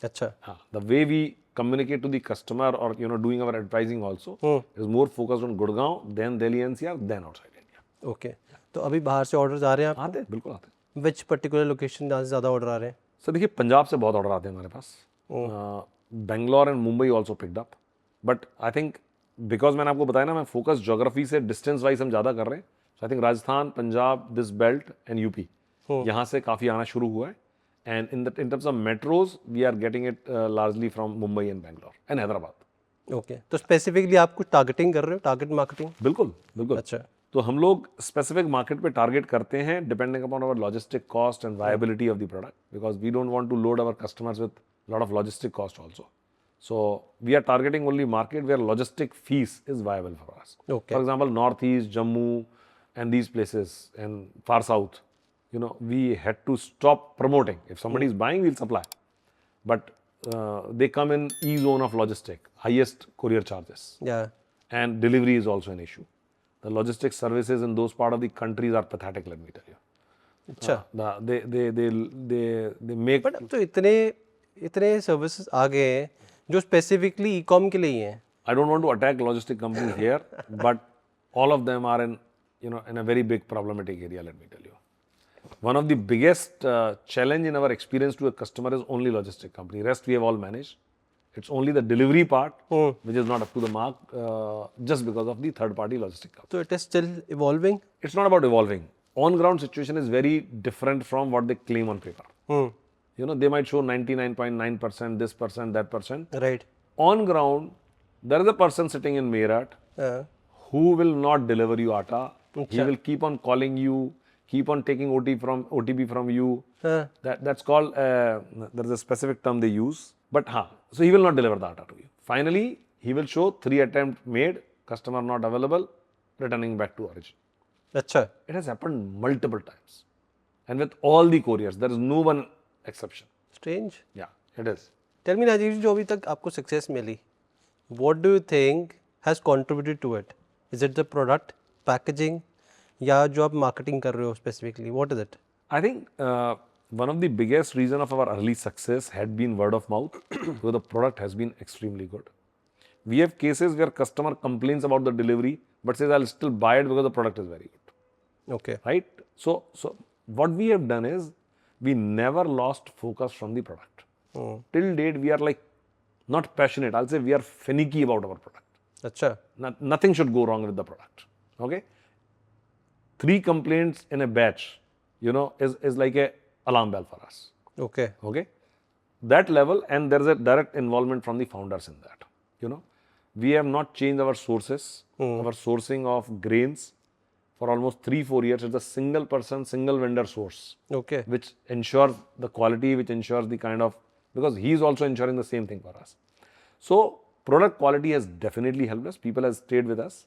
S2: अच्छा
S1: The way we communicate to the customer or doing our advertising also is more focused on Gurgaon, then Delhi NCR, then outside India.
S2: Okay तो अभी बाहर से orders आ रहे हैं आप
S1: आते हैं, बिल्कुल आते हैं.
S2: विच पर्टिकुलर लोकेशन जहाँ से ज़्यादा ऑर्डर आ रहे हैं
S1: सर देखिए पंजाब से बहुत ऑर्डर आते हैं हमारे पास. Bangalore and Mumbai also picked up, but I think because मैंने आपको बताया ना मैं फोकस ज्योग्राफी से डिस्टेंस वाइज हम ज़्यादा कर रहे हैं. So I think Rajasthan, Punjab, this belt and UP यहाँ से काफ़ी आना शुरू हुआ है. And in terms of metros, we are getting it largely from Mumbai and Bangalore and Hyderabad.
S2: Okay तो स्पेसिफिकली आप कुछ टारगेटिंग कर रहे हो टारगेट मार्केटिंग
S1: बिल्कुल बिल्कुल.
S2: अच्छा
S1: तो हम लोग स्पेसिफिक मार्केट पे टारगेट करते हैं depending upon our logistic cost and viability of the product, because we don't want to load our customers with lot of logistic cost also. So we are targeting only market where logistic fees is viable for us.
S2: Okay
S1: for example north east, Jammu and these places and far south, we had to stop promoting. If somebody is buying, we'll supply, but they come in E-zone of logistic, highest courier charges,
S2: या
S1: and delivery is also an issue. The logistics services in those part of the countries are pathetic, let me tell you.
S2: अच्छा
S1: They make.
S2: But अब तो इतने services आ गए हैं जो specifically e com के लिए ही हैं.
S1: I don't want to attack logistic companies here, but all of them are in a very big problematic area, let me tell you. One of the biggest challenge in our experience to a customer is only logistic company. Rest we have all managed. It's only the delivery part which is not up to the mark, just because of the third party logistic company.
S2: तो it is still evolving.
S1: It's not about evolving. On ground situation is very different from what they claim on paper. They might show 99.9%, this percent, that percent.
S2: Right
S1: On ground, there is a person sitting in Meerut who will not deliver you atta. He will keep on calling you, keep on taking OTP from you. That's called, there is a specific term they use. But so he will not deliver the atta to you. Finally, he will show 3 attempts made, customer not available, returning back to origin.
S2: अच्छा
S1: It has happened multiple times. And with all the couriers, there is no one exception.
S2: Strange.
S1: Yeah, it is.
S2: Tell me Rajeev ji जो अभी तक आपको success मिली what do you think has contributed to it. Is it the product packaging या जो आप marketing कर रहे हो specifically what is it.
S1: I think one of the biggest reason of our early success had been word of mouth, because the product has been extremely good. We have cases where customer complains about the delivery, but says I'll still buy it because the product is very good,
S2: okay
S1: right? So what we have done is we never lost focus from the product. Till date, we are like not passionate. I'll say we are finicky about our product.
S2: अच्छा
S1: Nothing should go wrong with the product. Okay. 3 complaints in a batch, is like a alarm bell for us.
S2: Okay
S1: Okay. That level, and there is a direct involvement from the founders in that. We have not changed our sources, our sourcing of grains for almost 3-4 years. It's a single person, single vendor source,
S2: okay
S1: which ensures the quality, which ensures the kind of, because he is also ensuring the same thing for us. So product quality has definitely helped us. People have stayed with us.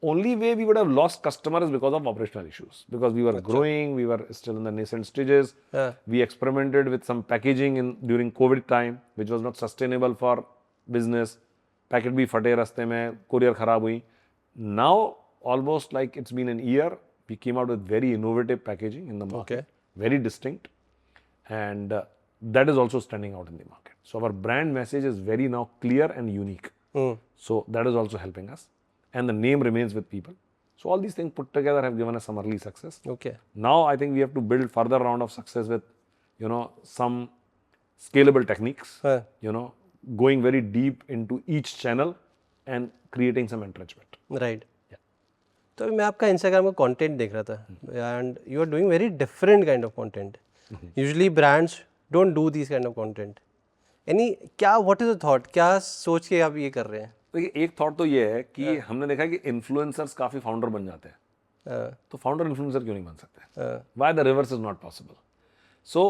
S1: Only way we would have lost customer is because of operational issues, because we were growing, we were still in the nascent stages. We experimented with some packaging during COVID time, which was not sustainable for business. Packet bhi fate raste mein, courier kharab hui. Now almost like it's been an year, we came out with very innovative packaging in the market, very distinct, and that is also standing out in the market. So our brand message is very now clear and unique. So that is also helping us, and the name remains with people. So all these things put together have given us some early success.
S2: Okay
S1: Now I think we have to build further round of success with, some scalable techniques. Going very deep into each channel and creating some entrenchment.
S2: Right. तो अभी मैं आपका Instagram का content देख रहा था and you are doing very different kind of content. Usually brands don't do this kind of content. Any क्या what is the thought, क्या सोच के आप ये कर रहे हैं.
S1: देखिए एक थॉट तो ये है कि हमने देखा कि इन्फ्लुएंसर्स काफी फाउंडर बन जाते हैं. तो फाउंडर इन्फ्लुएंसर क्यों नहीं बन सकते? Why the reverse is not possible? So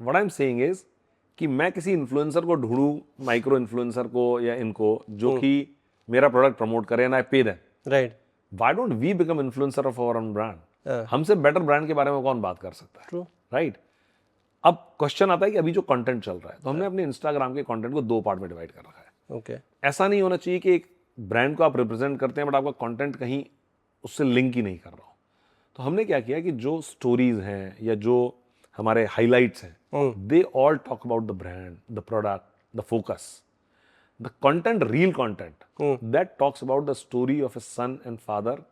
S1: what I am saying is कि मैं किसी इन्फ्लुएंसर को ढूंढूं, माइक्रो इन्फ्लुएंसर को या इनको, जो कि मेरा प्रोडक्ट प्रमोट करे and I pay them.
S2: Right.
S1: Why don't we become influencer of our own brand? हमसे बेटर ब्रांड के बारे में कौन बात कर सकता है?
S2: ट्रू.
S1: राइट. अब क्वेश्चन आता है कि अभी जो कंटेंट चल रहा है, तो हमने अपने इंस्टाग्राम के कंटेंट को 2 पार्ट में डिवाइड कर रखा है।
S2: ओके
S1: ऐसा नहीं होना चाहिए कि एक ब्रांड को आप रिप्रेजेंट करते हैं बट आपका कंटेंट कहीं उससे लिंक ही नहीं कर रहा हो। तो हमने क्या किया कि जो स्टोरीज हैं या जो हमारे हाइलाइट्स हैं, they all talk about the brand, the product, the focus, the content, real content that talks about the story of a son and father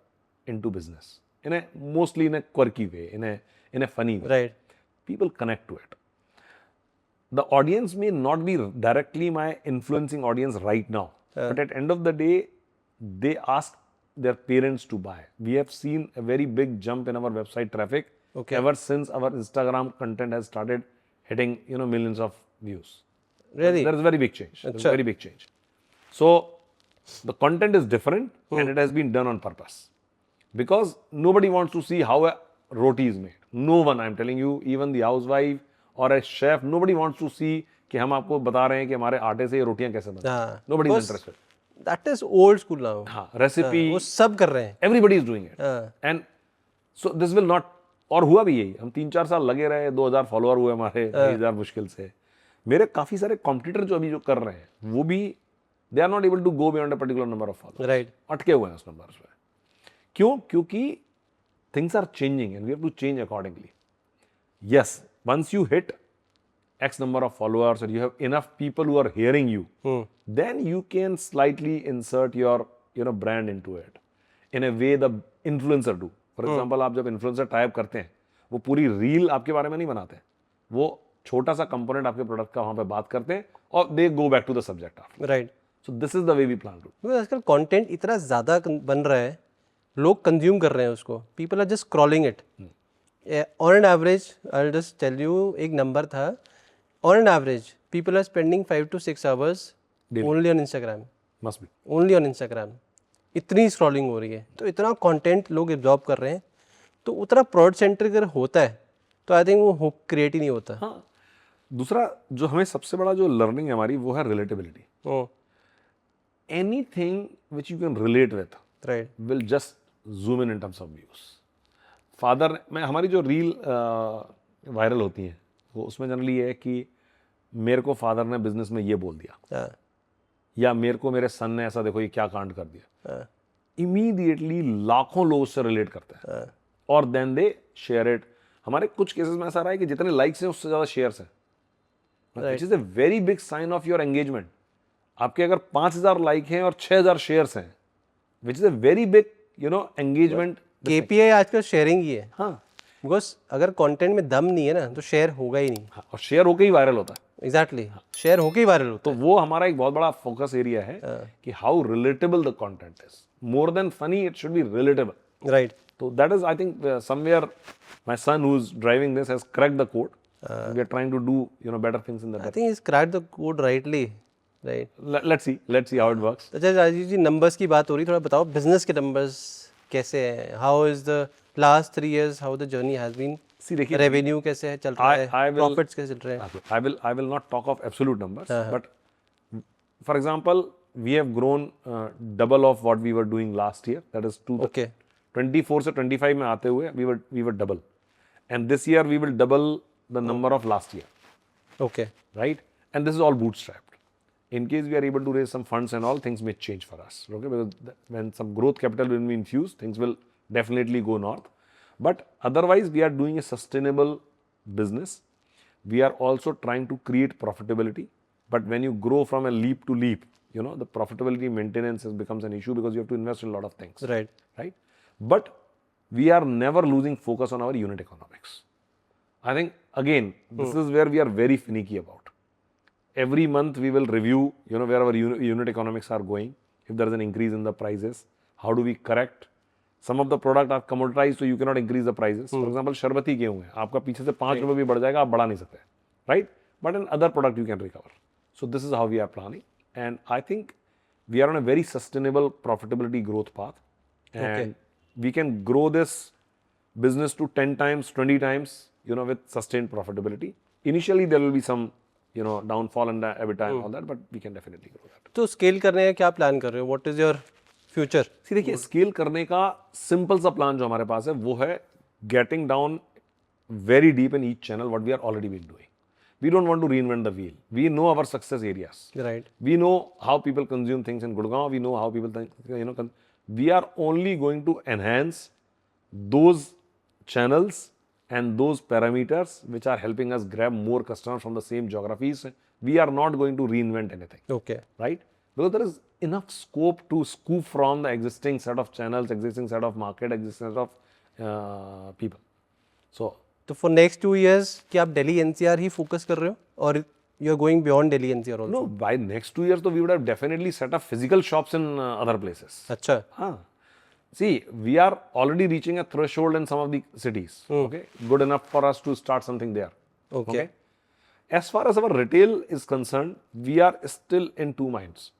S1: into business in a mostly in a quirky way, in a funny way.
S2: Right
S1: People connect to it. The audience may not be directly my influencing audience right now, but at end of the day, they ask their parents to buy. We have seen a very big jump in our website traffic ever since our Instagram content has started hitting millions of views.
S2: Really
S1: There is a very big change. There is a very big change. So the content is different and it has been done on purpose. Because nobody wants to see how a roti is made. No one, I'm telling you, even the housewife or a chef, nobody wants to see कि हम आपको बता रहे हैं कि हमारे आटे से ये रोटियां कैसे बनती हैं. Nobody is interested.
S2: That is old school now.
S1: हाँ, रेसिपी
S2: वो सब कर रहे हैं।
S1: everybody is doing it.
S2: हाँ।
S1: And so this will not, और हुआ भी यही, हम 3-4 साल लगे रहे, 2000 फॉलोअर हुए हमारे, 2000 मुश्किल से। मेरे काफी सारे कॉम्पिटिटर जो अभी जो कर रहे हैं वो भी they are not able to go beyond a particular number of followers,
S2: right
S1: अटके हुए हैं उस नंबर पे। क्यों? क्योंकि things are changing and we have to change accordingly. Yes, once you hit X number of followers or you have enough people who are hearing you, then you can slightly insert your brand into it in a way the influencer do. For example, आप जब influencer type करते हैं वो पूरी reel आपके बारे में नहीं बनाते हैं, वो छोटा सा कंपोनेंट आपके प्रोडक्ट का वहां पे बात करते हैं और they go back to the subject of.
S2: Right.
S1: So this is the way we plan to.
S2: आजकल कंटेंट इतना ज़्यादा बन रहा है, लोग कंज्यूम कर रहे हैं उसको, people are just scrolling it on an average. I will just tell you, एक नंबर था, on an average people are spending 5 to 6 hours only on Instagram.
S1: Must be
S2: only on Instagram. इतनी scrolling हो रही है, तो इतना content लोग absorb कर रहे हैं, तो उतना प्रोडक्ट सेंट्रिक अगर होता है तो आई थिंक वो हुक क्रिएट ही नहीं होता।
S1: हाँ, दूसरा जो हमें सबसे बड़ा जो लर्निंग है हमारी वो है relatability. Anything which you can relate with
S2: right
S1: will just zoom in terms of views. Father में हमारी जो रील वायरल होती हैं वो उसमें जनरली ये है कि मेरे को फादर ने बिजनेस में ये बोल दिया, या मेरे को मेरे सन ने ऐसा, देखो ये क्या कांड कर दिया। इमीडिएटली लाखों लोग उससे रिलेट करते हैं और देन दे शेयर इट। हमारे कुछ केसेस में ऐसा रहा है कि जितने लाइक्स हैं उससे ज्यादा शेयर्स हैं, which is a very big sign of your engagement. आपके अगर 5000 लाइक हैं और 6000 शेयर्स हैं, which is a very big engagement.
S2: KPI आजकल शेयरिंग ही है।
S1: हाँ,
S2: बिकॉज अगर कंटेंट में दम नहीं है ना तो शेयर होगा ही नहीं।
S1: हाँ, और शेयर होके ही वायरल होता है।
S2: एग्जैक्टली, शेयर होके ही वायरल होता
S1: तो वो हमारा एक बहुत बड़ा फोकस एरिया है कि how relatable the content is. More than funny, it should be relatable.
S2: है। Right.
S1: So that is, I think, somewhere my son who's driving this has cracked the code. We are trying to do, better things in that.
S2: I think is cracked the code rightly. Right.
S1: Let's see how it works.
S2: अच्छा राजीव जी, numbers की बात हो रही, थोड़ा बताओ business के numbers कैसे हैं? How is the last 3 years, how the journey has been?
S1: See, देखिए,
S2: रेवेन्यू कैसे चल रहा है, प्रॉफिट्स कैसे चल रहे हैं?
S1: I will not talk of absolute numbers, but for example, we have grown double of what we were doing last year. That is
S2: okay
S1: 24 से 25 में आते हुए we were double, and this year we will double the number of last year.
S2: Okay
S1: Right? And this is all bootstrapped. In case we are able to raise some funds and all, things may change for us. Okay? Because when some growth capital will be infused, things will definitely go north. But otherwise, we are doing a sustainable business. We are also trying to create profitability. But when you grow from a leap to leap, the profitability maintenance becomes an issue because you have to invest in a lot of things.
S2: Right.
S1: Right? But we are never losing focus on our unit economics. I think, again, this is where we are very finicky about. Every month we will review, where our unit economics are going. If there is an increase in the prices, how do we correct? Some of the product are commoditized, so you cannot increase the prices. For example, शरबती गेहूं है, आपका पीछे से 5 रुपए भी बढ़ जाएगा, आप बढ़ा नहीं सकते, right? But in other product you can recover. So this is how we are planning, and I think we are on a very sustainable profitability growth path, and we can grow this business to 10 times, 20 times, with sustained profitability. Initially there will be some, downfall in the EBITDA and all that, but we can definitely grow that.
S2: तो scale करने का क्या plan कर रहे हो? What is your future?
S1: देखिए, scale करने का सिंपल सा प्लान जो हमारे पास है वो है getting down very deep in each channel what we are already been doing. We don't want to reinvent the wheel. We know our success areas.
S2: Right.
S1: We know how people consume things in Gurgaon. We know how people think, we are only going to enhance those channels and those parameters which are helping us grab more customers from the same geographies. We are not going to reinvent anything.
S2: Okay.
S1: Right? Because there is enough scope to scoop from the existing set of channels, existing set of market, existing set of people. So,
S2: तो for next 2 years क्या आप Delhi NCR ही focus कर रहे हो और you are going beyond Delhi NCR also?
S1: no, by next 2 years, we would have definitely set up physical shops in other places.
S2: अच्छा.
S1: See, we are already reaching a threshold in some of the cities. Okay, good enough for us to start something there.
S2: Okay.
S1: As far as our retail is concerned, we are still in two minds.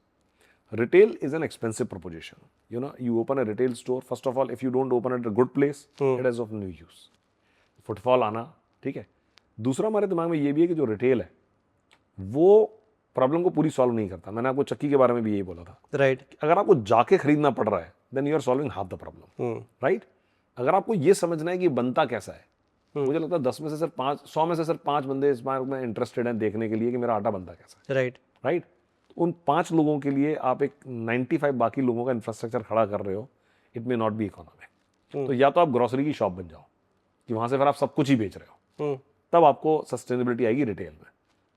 S1: Retail is an expensive proposition. You open a retail store. First of all, if you don't open at a good place, it is of no use. Footfall आना, ठीक है. दूसरा हमारे दिमाग में ये भी है कि जो रिटेल है वो प्रॉब्लम को पूरी सॉल्व नहीं करता. मैंने आपको चक्की के बारे में भी यही बोला था.
S2: राइट.
S1: अगर आपको जाके खरीदना पड़ रहा है then you are solving half the problem. Right. अगर आपको ये समझना है कि बनता कैसा है, मुझे लगता है 10 में से सिर्फ 5, 100 में से सिर्फ 5 बंदे इस बार में इंटरेस्टेड हैं देखने के लिए कि मेरा आटा बनता कैसा है.
S2: राइट.
S1: राइट. उन 5 लोगों के लिए आप एक 95 बाकी लोगों का इंफ्रास्ट्रक्चर खड़ा कर रहे हो. It may not be economic. तो या तो आप ग्रोसरी की शॉप बन जाओ कि वहां से फिर आप सब कुछ ही बेच रहे हो, तब आपको सस्टेनेबिलिटी आएगी रिटेल में.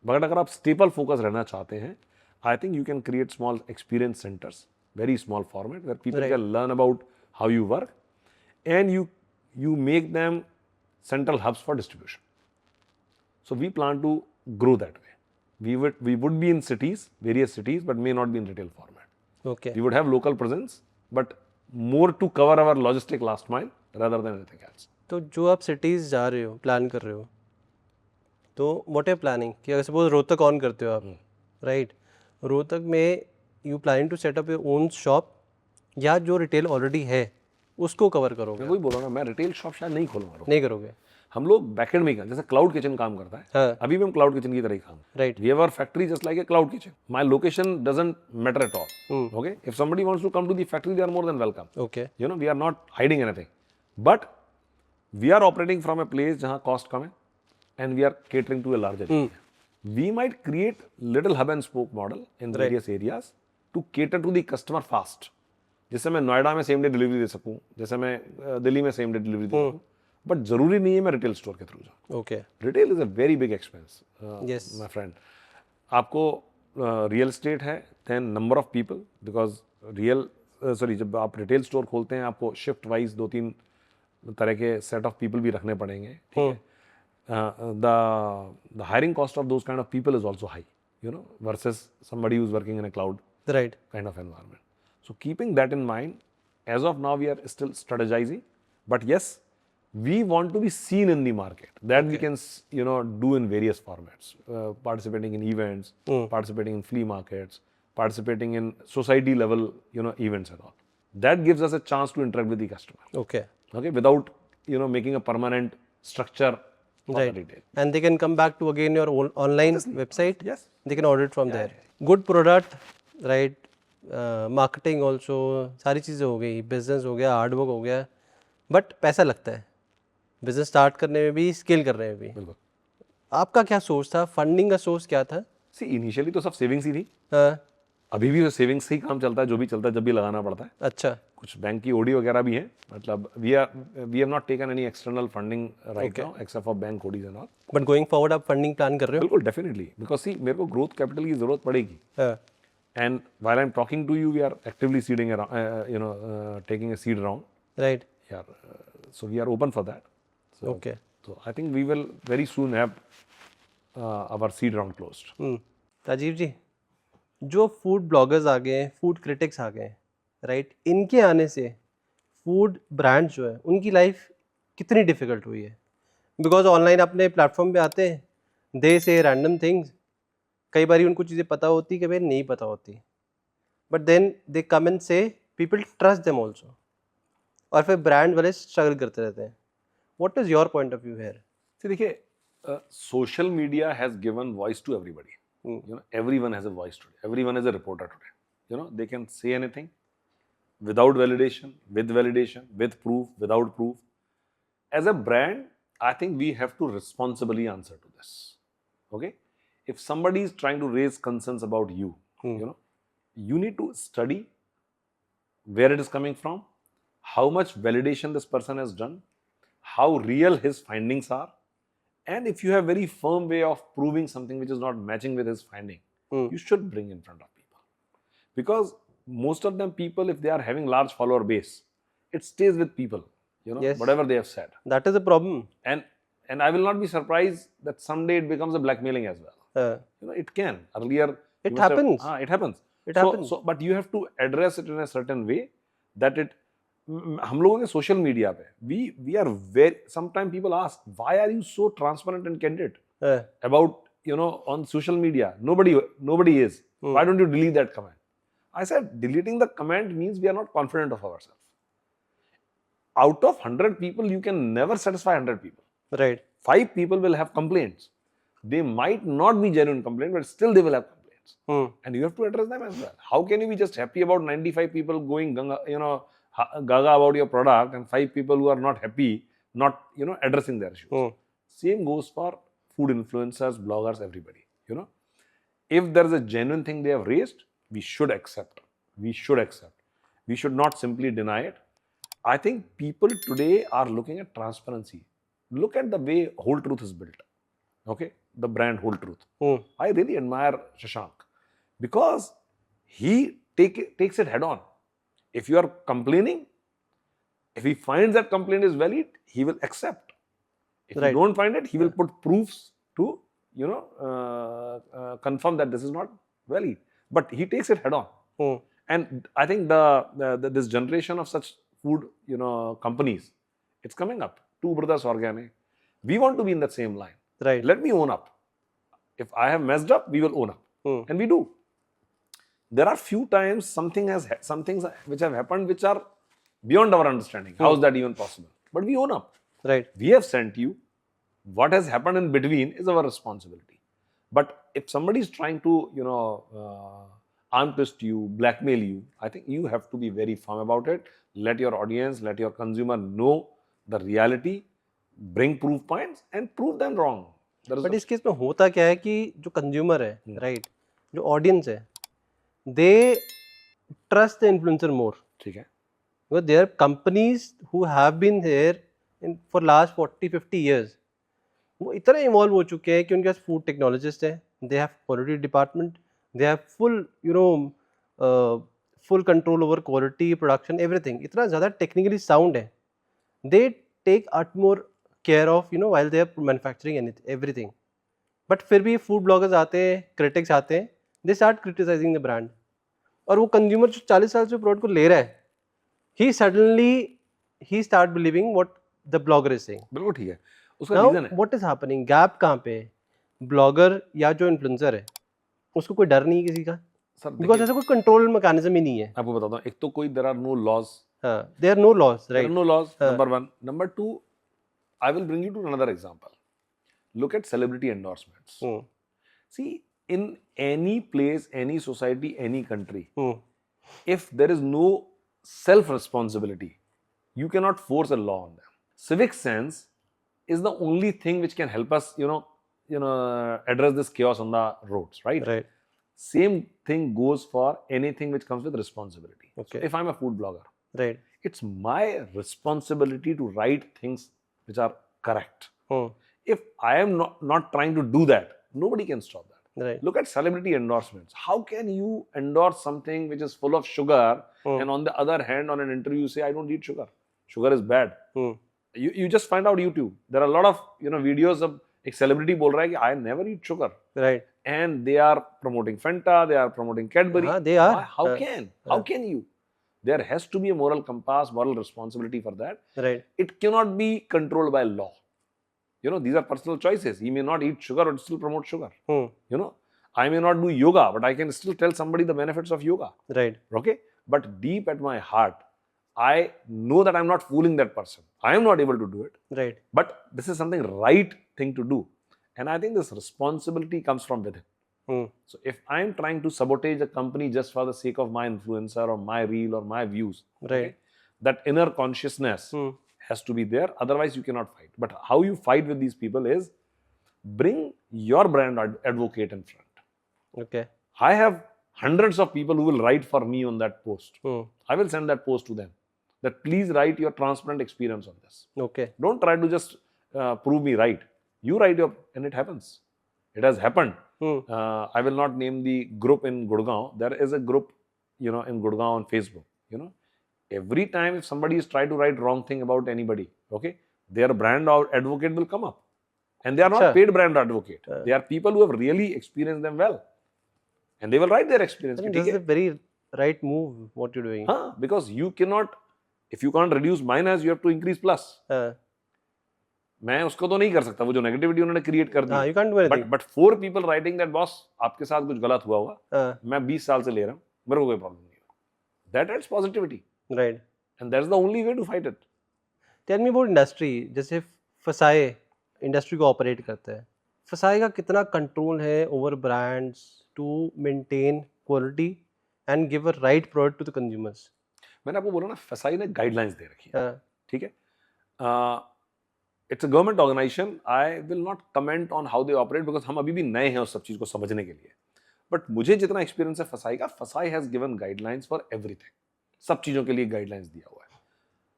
S1: बट अगर आप स्टेपल फोकस रहना चाहते हैं, I think you can create small experience centres, very small format where people can learn about how you work and you make them central hubs for distribution. So we plan to grow that way. We would be in cities, various cities, but may not be in retail format.
S2: Okay.
S1: We would have local presence, but more to cover our logistic last mile rather than anything else.
S2: तो जो आप cities जा रहे हो, plan कर रहे हो, तो व्हाट आर प्लानिंग कि अगर सपोज रोहतक ऑन करते हो आप, राइट, रोहतक में you planning to set up your own shop या जो रिटेल ऑलरेडी है उसको कवर करोगे?
S1: मैं वही बोल रहा हूँ, मैं रिटेल शॉप शायद नहीं खोलूंगा.
S2: नहीं करोगे?
S1: हम लोग बैकएंड में जैसे क्लाउड किचन काम करता है.
S2: हाँ.
S1: अभी भी हम क्लाउड किचन की तरह ही काम.
S2: Right.
S1: We have our factory just like a cloud kitchen. My location doesn't matter at all. Okay, if somebody wants to come to the factory they are more than welcome.
S2: Okay.
S1: We are not hiding anything, but we are operating from a place जहां cost कम है and we are catering to a larger area. We might create little hub and spoke model in various areas to cater to the customer fast. जैसे मैं नोएडा में same day delivery दे सकूं, जैसे मैं दिल्ली में सेम डे डिलीवरी दे सकूं, but जरूरी नहीं है मैं रिटेल स्टोर के थ्रू जाऊं.
S2: ओके.
S1: Retail is a very big expense my friend. आपको रियल एस्टेट है, then number of people, because जब आप रिटेल स्टोर खोलते हैं आपको शिफ्ट वाइज 2-3 तरह के सेट ऑफ पीपल भी रखने पड़ेंगे. ठीक है. The hiring cost of those kind of people is also high, versus somebody who is working in a cloud
S2: right
S1: kind of environment. So keeping that in mind, as of now we are still strategizing, but yes, we want to be seen in the market. That we can do in various formats, participating in events, participating in flea markets, participating in society level events and all. That gives us a chance to interact with the customer.
S2: Okay.
S1: Okay, without making a permanent structure for
S2: Right.
S1: the retail.
S2: And they can come back to again your online website.
S1: Yes.
S2: They can order it from there. Good product, right? Marketing also, सारी चीज़ें हो गई, business हो गया, hard work हो गया, but पैसा लगता है बिजनेस स्टार्ट करने में भी, स्केल करने में भी.
S1: बिल्कुल.
S2: आपका क्या सोर्स था, फंडिंग का सोर्स क्या था?
S1: सी इनिशियली तो सब सेविंग्स ही थी.
S2: हाँ.
S1: अभी भी सेविंग्स से ही काम चलता है, जो भी चलता है जब भी लगाना पड़ता है.
S2: अच्छा.
S1: कुछ बैंक की ओडी वगैरह भी है. मतलब we have not taken any external funding right now except for bank ODs and all.
S2: But going forward आप फंडिंग प्लान कर रहे हो?
S1: बिल्कुल, डेफिनेटली, बिकॉज सी मेरे को ग्रोथ कैपिटल की जरूरत पड़ेगी.
S2: हाँ.
S1: And while I'm talking to you, we are actively seeding around, taking a seed round.
S2: Right.
S1: Yeah. So we are open for that. So,
S2: Okay.
S1: So I think we will very soon have our seed round closed.
S2: Rajiv ji, जो food bloggers आ गए हैं, food critics आ गए हैं, right, इनके आने से food brand जो है उनकी लाइफ कितनी डिफिकल्ट हुई है? बिकॉज ऑनलाइन अपने प्लेटफॉर्म पे आते हैं, दे से रैंडम थिंग्स, कई बार उनको चीज़ें पता होती कि भाई नहीं पता होती, but then they come and say people trust them also, और फिर ब्रांड वाले स्ट्रगल करते रहते हैं. What is your point of view here?
S1: देखिए, social media has given voice to everybody. Everyone has a voice today. Everyone is a reporter today. They can say anything without validation, with proof, without proof. As a brand, I think we have to responsibly answer to this. Okay, if somebody is trying to raise concerns about you, you know, you need to study where it is coming from, how much validation this person has done, how real his findings are, and if you have very firm way of proving something which is not matching with his finding, you should bring in front of people. Because most of them people, if they are having large follower base, it stays with people, you know,
S2: Yes.
S1: whatever they have said.
S2: That is the problem.
S1: And I will not be surprised that someday it becomes a blackmailing as well. You know, it can. Earlier,
S2: It
S1: you must have-
S2: happens.
S1: it happens.
S2: It happens.
S1: So, but you have to address it in a certain way that it. हम लोगों के social media पे we are very, sometimes people ask, why are you so transparent and candid about, you know, on social media? Nobody is. Why don't you delete that comment? I said, deleting the comment means we are not confident of ourselves. Out of 100 people, you can never satisfy 100 people.
S2: Right.
S1: 5 people will have complaints. They might not be genuine complaints, but still they will have complaints. And you have to address them as well. How can you be just happy about 95 people going, you know, gaga about your product, and 5 people who are not happy, not, you know, addressing their issues? Same goes for food influencers, bloggers, everybody. You know, if there is a genuine thing they have raised, we should accept. We should accept. We should not simply deny it. I think people today are looking at transparency. Look at the way Whole Truth is built. Okay, the brand Whole Truth. I really admire Shashank because he takes it head on. If you are complaining, if he finds that complaint is valid, he will accept. If
S2: Right.
S1: you don't find it, he will put proofs to, you know, confirm that this is not valid. But he takes it head on. And I think this generation of such food, you know, companies, it's coming up. Two Brothers Organic. We want to be in that same line.
S2: Right.
S1: Let me own up. If I have messed up, we will own up. And we do. There are few times some things which have happened which are beyond our understanding. How is that even possible? But we own up.
S2: Right.
S1: We have sent you. What has happened in between is our responsibility. But if somebody is trying to, you know, arm twist you, blackmail you, I think you have to be very firm about it. Let your audience, let your consumer know the reality, bring proof points and prove them wrong.
S2: But इस case में होता क्या है कि जो consumer है, right, जो audience है, दे ट्रस्ट द इन्फ्लुएंसर मोर.
S1: ठीक है.
S2: Because there are companies who have been there for last 40-50 years. वो इतना इवॉल्व हो चुके हैं कि उनके पास फूड टेक्नोलॉजिस्ट है, they have quality department, they have full, you know, full control over quality, production, everything. इतना ज़्यादा टेक्निकली साउंड है. They take utmost care of, you know, while they are manufacturing everything. But फिर भी food bloggers आते हैं, critics आते हैं, they start criticizing the brand. और वो कंज्यूमर जो 40 साल से प्रोडक्ट को ले रहा है, he start believing what the blogger is saying.
S1: बिल्कुल ठीक है. उसका
S2: Now
S1: रीजन है.
S2: what is happening? गैप कहाँ पे है? ब्लॉगर या जो इन्फ्लुएंसर है, उसको कोई डर नहीं है किसी का,
S1: सर
S2: बिकॉज ऐसा कोई कंट्रोल मैकेनिज्म ही नहीं है.
S1: आपको बताता हूँ. एक तो कोई there are no laws.
S2: There are no laws,
S1: There are
S2: right.
S1: no laws. Number one. Number two, I will bring you to another example. Look at celebrity endorsements. See, in any place, any society, any country, if there is no self-responsibility, you cannot force a law on them. Civic sense is the only thing which can help us, you know, address this chaos on the roads, right?
S2: Right.
S1: Same thing goes for anything which comes with responsibility.
S2: Okay.
S1: So if I'm a food blogger,
S2: Right.
S1: it's my responsibility to write things which are correct. If I am not trying to do that, nobody can stop that.
S2: Right.
S1: Look at celebrity endorsements. How can you endorse something which is full of sugar and on the other hand, on an interview, you say, I don't eat sugar. Sugar is bad. You just find out YouTube. There are a lot of, you know, videos of एक celebrity बोल रहा है कि I never eat sugar.
S2: Right.
S1: And they are promoting Fanta, they are promoting Cadbury.
S2: They are.
S1: How can you? There has to be a moral compass, moral responsibility for that.
S2: Right.
S1: It cannot be controlled by law. You know, these are personal choices. He may not eat sugar but still promote sugar. You know, I may not do yoga, but I can still tell somebody the benefits of yoga.
S2: Right.
S1: Okay? But deep at my heart, I know that I'm not fooling that person. I am not able to do it.
S2: Right.
S1: But this is something right thing to do. And I think this responsibility comes from within. So if I'm trying to sabotage a company just for the sake of my influencer or my reel or my views,
S2: Right.
S1: that inner consciousness has to be there, otherwise you cannot fight. But how you fight with these people is bring your brand advocate in front.
S2: Okay.
S1: I have hundreds of people who will write for me on that post. I will send that post to them that please write your transparent experience on this.
S2: Okay.
S1: Don't try to just prove me right. You write your, and it happens. It has happened. I will not name the group in Gurgaon. There is a group, in Gurgaon on Facebook. Every time if somebody is trying to write wrong thing about anybody, okay, their brand advocate will come up. And they are not paid brand advocate. They are people who have really experienced them well. And they will write their experience.
S2: I think this is a very right move, what you're doing.
S1: Because you cannot, if you can't reduce minus, you have to increase plus. मैं उसको तो नहीं कर सकता, वो जो negativity उन्होंने create कर दी.
S2: You can't do anything.
S1: But 4 people writing that boss, आपके साथ कुछ गलत हुआ होगा, मैं 20 साल से ले रहा हूँ, मेरे को कोई प्रॉब्लम नहीं है. That adds positivity.
S2: Right.
S1: And that's the only way to fight it.
S2: Tell me about industry. जैसे फसाए इंडस्ट्री को ऑपरेट करते हैं, फसाए का कितना कंट्रोल है over brands to maintain quality and give a right product to the consumers?
S1: मैंने आपको बोला ना, फसाई ने गाइडलाइंस दे रखी है. ठीक है. It's a government organisation. I will not comment on how they operate because हम अभी भी नए हैं उस सब चीज को समझने के लिए. बट मुझे जितना एक्सपीरियंस है फसाई का, फसाई has given guidelines for everything. सब चीजों के लिए गाइडलाइंस दिया हुआ है.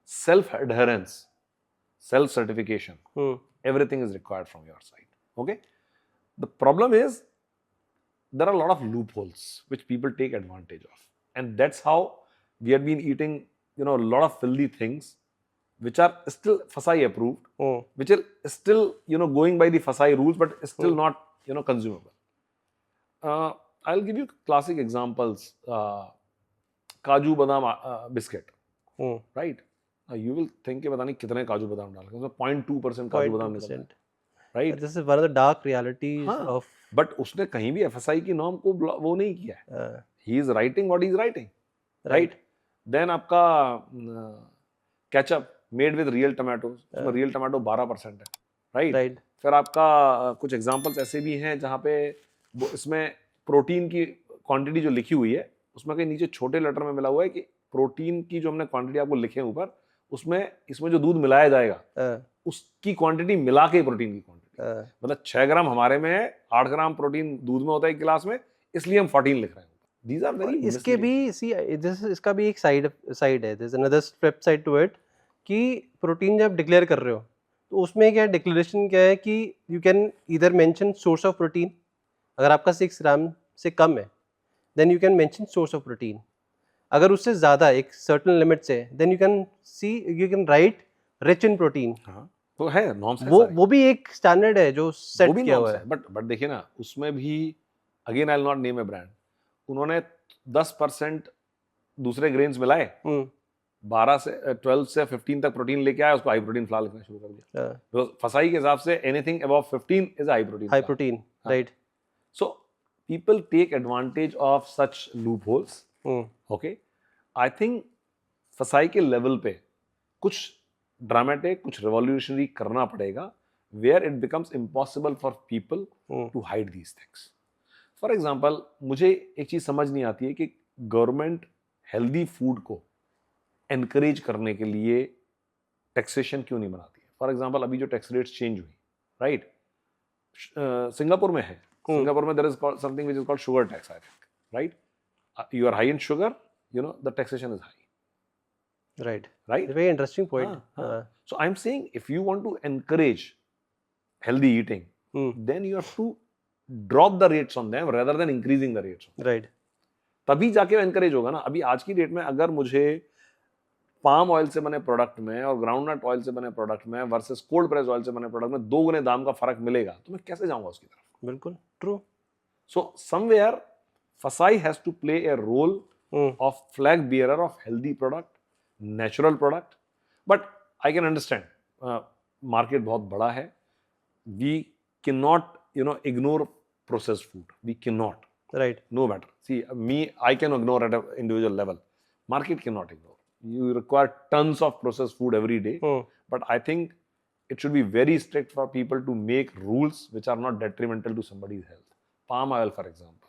S1: Self adherence, self certification, everything is required from your side. Okay. The problem is there are a lot of loopholes which people take advantage of, and that's how we have been eating a lot of filthy things which are still FSSAI approved, which are still going by the FSSAI rules but still not consumable. I'll give you classic examples. Kaju badam biscuit, right? You will think कि पता नहीं कितने काजू बादाम डाल के, उसमें 0.2% काजू बादाम निकलता है, right?
S2: This is one of the dark realities of.
S1: But उसने कहीं भी FSSAI की नॉर्म को वो नहीं किया है. He is writing what he is writing, right? Then आपका ketchup made with real tomatoes, उसमें real tomato 12% है, right? फिर आपका कुछ examples ऐसे भी हैं जहाँ पे इसमें प्रोटीन की क्वांटिटी जो लिखी हुई है उसमें कहीं नीचे छोटे लेटर में मिला हुआ है कि प्रोटीन की जो हमने क्वांटिटी आपको लिखे हैं ऊपर, उसमें इसमें जो दूध मिलाया जाएगा उसकी क्वांटिटी मिला के प्रोटीन की क्वांटिटी, मतलब 6 ग्राम हमारे में है, 8 ग्राम प्रोटीन दूध में होता है एक गिलास में, इसलिए हम 14 लिख रहे हैं. These are very
S2: इसके भी इसका भी एक साइड है. There's another flip side to it कि प्रोटीन जब डिक्लेयर कर रहे हो तो उसमें क्या डिक्लेरेशन क्या है कि you can either mention source of protein. अगर आपका 6 ग्राम से कम है then you can mention source of protein. अगर उससे ज़्यादा एक सर्टेन लिमिट से then you can write rich in protein.
S1: तो है नॉर्म्स,
S2: वो भी एक स्टैंडर्ड है जो सेट किया हुआ है.
S1: बट देखिए ना, उसमें भी again I will not name A brand, उन्होंने 10% दूसरे ग्रेन्स मिलाए, 12 से 15 तक प्रोटीन लेके आया, उसको हाई प्रोटीन फ्लावर लिखना शुरू कर दिया. तो फसाई के हिसाब say anything above 15 is high protein,
S2: right?
S1: So people take advantage of such loopholes. Okay, I think फसाई के लेवल पे कुछ ड्रामेटिक, कुछ रेवोल्यूशनरी करना पड़ेगा, where it becomes impossible for people to hide these things. For example, मुझे एक चीज समझ नहीं आती है कि गवर्नमेंट हेल्दी फूड को एनकरेज करने के लिए टैक्सेशन क्यों नहीं बनाती है. फॉर एग्जाम्पल, अभी जो टैक्स रेट्स चेंज हुई, राइट, सिंगापुर में है. Singapore में there is something which is called sugar tax, I think, right? You are high in sugar, the taxation is high.
S2: Right.
S1: Very
S2: interesting point.
S1: So I'm saying if you want to encourage healthy eating, then you have to drop the rates on them rather than increasing the rates.
S2: Right.
S1: तभी जाके encourage होगा ना. अभी आज की date में अगर मुझे पाम ऑयल से बने प्रोडक्ट में और ग्राउंडनट ऑयल से बने प्रोडक्ट में वर्सेस कोल्ड प्रेस ऑयल से बने प्रोडक्ट में 2 गुने दाम का फर्क मिलेगा, तो मैं कैसे जाऊंगा उसकी तरफ?
S2: बिल्कुल true.
S1: So somewhere FSSAI has to play a role of flag bearer of healthy product, natural product. But I can understand market बहुत बड़ा है. We cannot ignore processed food. We cannot.
S2: Right.
S1: No matter. See, I can ignore at an individual level. Market cannot ignore. You require tons of processed food every day. But I think it should be very strict for people to make rules which are not detrimental to somebody's health. Palm oil, for example.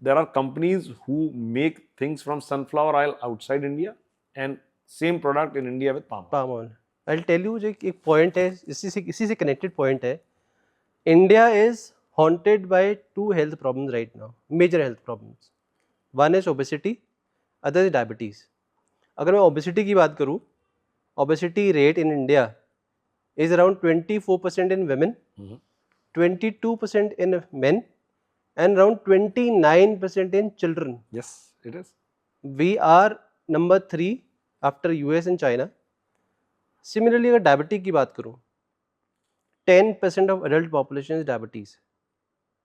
S1: There are companies who make things from sunflower oil outside India and same product in India with palm oil.
S2: I tell you जो एक point है, इसी से connected point है. India is haunted by 2 health problems right now, major health problems. One is obesity, other is diabetes. अगर मैं obesity की बात करूँ, obesity rate in India is around 24% in women, 22% in men, and around 29% in children.
S1: Yes, it is.
S2: We are number 3 after US and China. Similarly, अगर diabetes की बात करूँ, 10% of adult population is diabetes.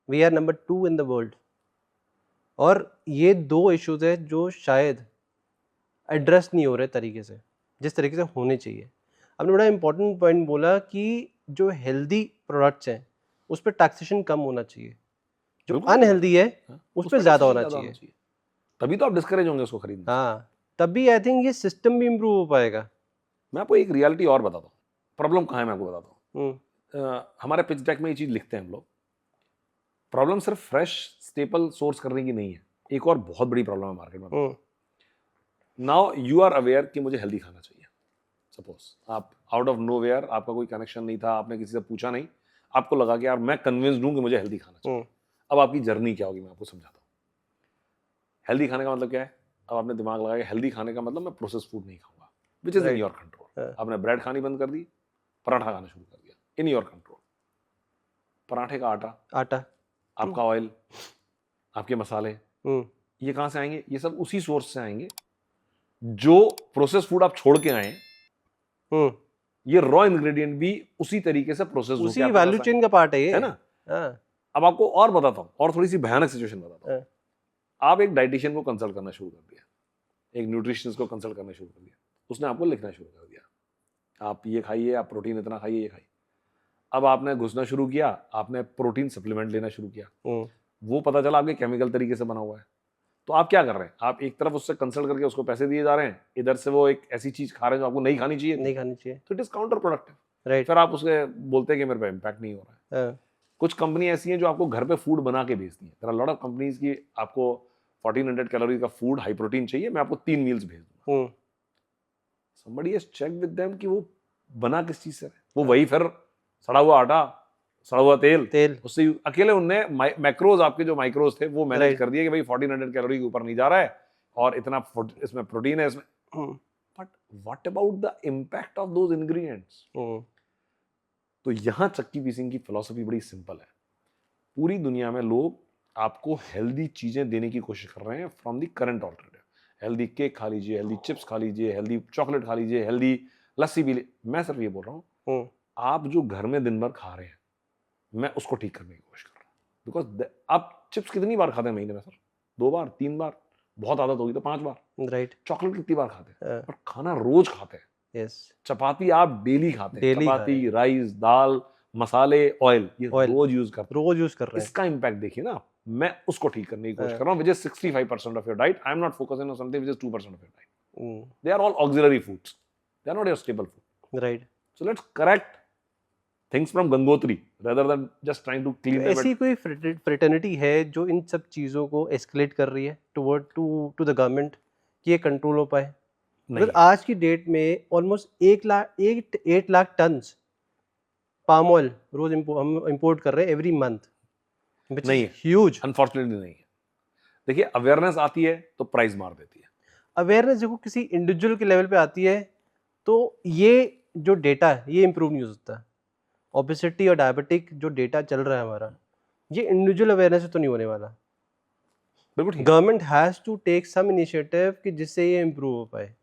S2: We are number 2 in the world. और ये 2 issues है जो शायद address नहीं हो रहे तरीके से, जिस तरीके से होने चाहिए. आपने बड़ा इंपॉर्टेंट पॉइंट बोला कि जो हेल्दी प्रोडक्ट्स हैं उस पर टैक्सेशन कम होना चाहिए, जो अनहेल्दी है उस पर ज़्यादा होना चाहिए.
S1: तभी तो आप डिस्करेज होंगे उसको खरीदने.
S2: हाँ, तभी आई थिंक ये सिस्टम भी इम्प्रूव हो पाएगा.
S1: मैं आपको एक रियलिटी और बताता हूँ. प्रॉब्लम कहाँ है मैं आपको बताता हूँ. हमारे पिच डेक में ये चीज़ लिखते हैं हम लोग. प्रॉब्लम सिर्फ फ्रेश स्टेपल सोर्स करने की नहीं है, एक और बहुत बड़ी प्रॉब्लम है मार्केट में. नाउ यू आर अवेयर कि मुझे हेल्दी खाना चाहिए. सपोज आप आउट ऑफ नोवेयर, आपका कोई कनेक्शन नहीं था, आपने किसी से पूछा नहीं, आपको लगा कि यार मैं कन्विंस्ड हूं कि मुझे हेल्दी खाना चाहिए. अब आपकी जर्नी क्या होगी मैं आपको समझाता हूँ. हेल्दी खाने का मतलब क्या है? अब आपने दिमाग लगाया हेल्दी खाने का मतलब मैं प्रोसेस फूड नहीं खाऊंगा, which is in your control. आपने ब्रेड खानी बंद कर दी, पराठा खाना शुरू कर दिया, इन योर कंट्रोल. पराठे का आटा, आपका ऑयल, आपके मसाले, ये कहां से आएंगे? ये सब उसी सोर्स से आएंगे जो प्रोसेस फूड आप छोड़ के आए. ये रॉ इंग्रेडिएंट भी उसी तरीके से प्रोसेस होकर
S2: उसी वैल्यू चेन का पार्ट है ये,
S1: है ना. अब आपको और बताता हूँ, और थोड़ी सी भयानक सिचुएशन बताता हूँ. आप एक डाइटिशियन को कंसल्ट करना शुरू कर दिया, एक न्यूट्रिशनिस्ट को कंसल्ट करना शुरू कर दिया, उसने आपको लिखना शुरू कर दिया, आप ये खाइए, आप प्रोटीन इतना खाइए, ये खाइए. अब आपने घुसना शुरू किया, आपने प्रोटीन सप्लीमेंट लेना शुरू किया, वो पता चला आपके केमिकल तरीके से बना हुआ है. तो आप क्या कर रहे हैं? आप एक तरफ उससे कंसल्ट करके उसको पैसे दिए जा रहे हैं, इधर से वो एक ऐसी चीज खा रहे हैं जो आपको नहीं खानी चाहिए. तो it is counter productive. Right. फिर आप उसके बोलते हैं कि मेरे पे इम्पैक्ट नहीं हो रहा है. कुछ कंपनी ऐसी हैं जो आपको घर पे फूड बना के भेजती हैं. There are lot of companies की आपको 1400 कैलोरी का फूड हाई प्रोटीन चाहिए, मैं आपको 3 मील्स भेज दूंगा. Somebody has check with them कि वो बना किस चीज से है. वो वही फिर सड़ा हुआ आटा, सड़ा हुआ तेल, उससे अकेले उनने मैक्रोज, आपके जो माइक्रोज थे वो मैनेज कर दिए कि भाई 1400 कैलोरी के ऊपर नहीं जा रहा है और इतना इसमें प्रोटीन है इसमें. But what about the impact of those ingredients? तो यहां चक्की पीसिंग की फिलॉसफी बड़ी सिंपल है. पूरी दुनिया में लोग आपको हेल्दी चीजें देने की कोशिश कर रहे हैं from the current alternative. Healthy cake खा लीजिए, हेल्दी चिप्स खा लीजिए, हेल्दी चॉकलेट खा लीजिए, हेल्दी लस्सी भी. मैं सिर्फ ये बोल रहा हूँ, आप जो घर में दिन भर खा रहे हैं, मैं उसको ठीक करने की कोशिश कर रहा हूँ. बिकॉज आप चिप्स कितनी बार खाते हैं महीने में सर? 2 बार, 3 बार, बहुत आदत होगी तो 5 बार. राइट. चॉकलेट कितनी बार खाते हैं? और खाना रोज खाते हैं. यस. चपाती आप डेली खाते हैं. चपाती, राइस, दाल, मसाले, ऑयल, ये रोज यूज करते हैं. इसका इंपैक्ट देखिए ना. मैं उसको ठीक करने की कोशिश कर रहा हूँ, which is 65% of your diet. I am not focusing on something which is 2% of your diet. They are all auxiliary foods. They are not your staple food. Right. So let's correct things from Gangotri rather than just trying to clean them.
S2: ऐसी कोई fraternity है जो इन सब चीज़ों को escalate कर रही है टू द गवर्नमेंट कि ये कंट्रोल हो पाए? अगर आज की डेट में almost 8 lakh tons palm oil रोज हम इंपोर्ट कर रहे हैं एवरी मंथ.
S1: नहीं है, ह्यूज. अनफॉर्चुनेटली नहीं है. देखिए, अवेयरनेस आती है तो प्राइस मार देती है.
S2: अवेयरनेस जब किसी इंडिविजुअल के लेवल पे आती है तो ये जो डेटा है ये इंप्रूव नहीं हो सकता. ओबेसिटी और डायबिटिक जो डेटा चल रहा है हमारा, ये इंडिविजुअल अवेयरनेस से तो नहीं होने वाला.
S1: बिल्कुल.
S2: Government has to take some initiative कि जिससे ये इंप्रूव हो पाए.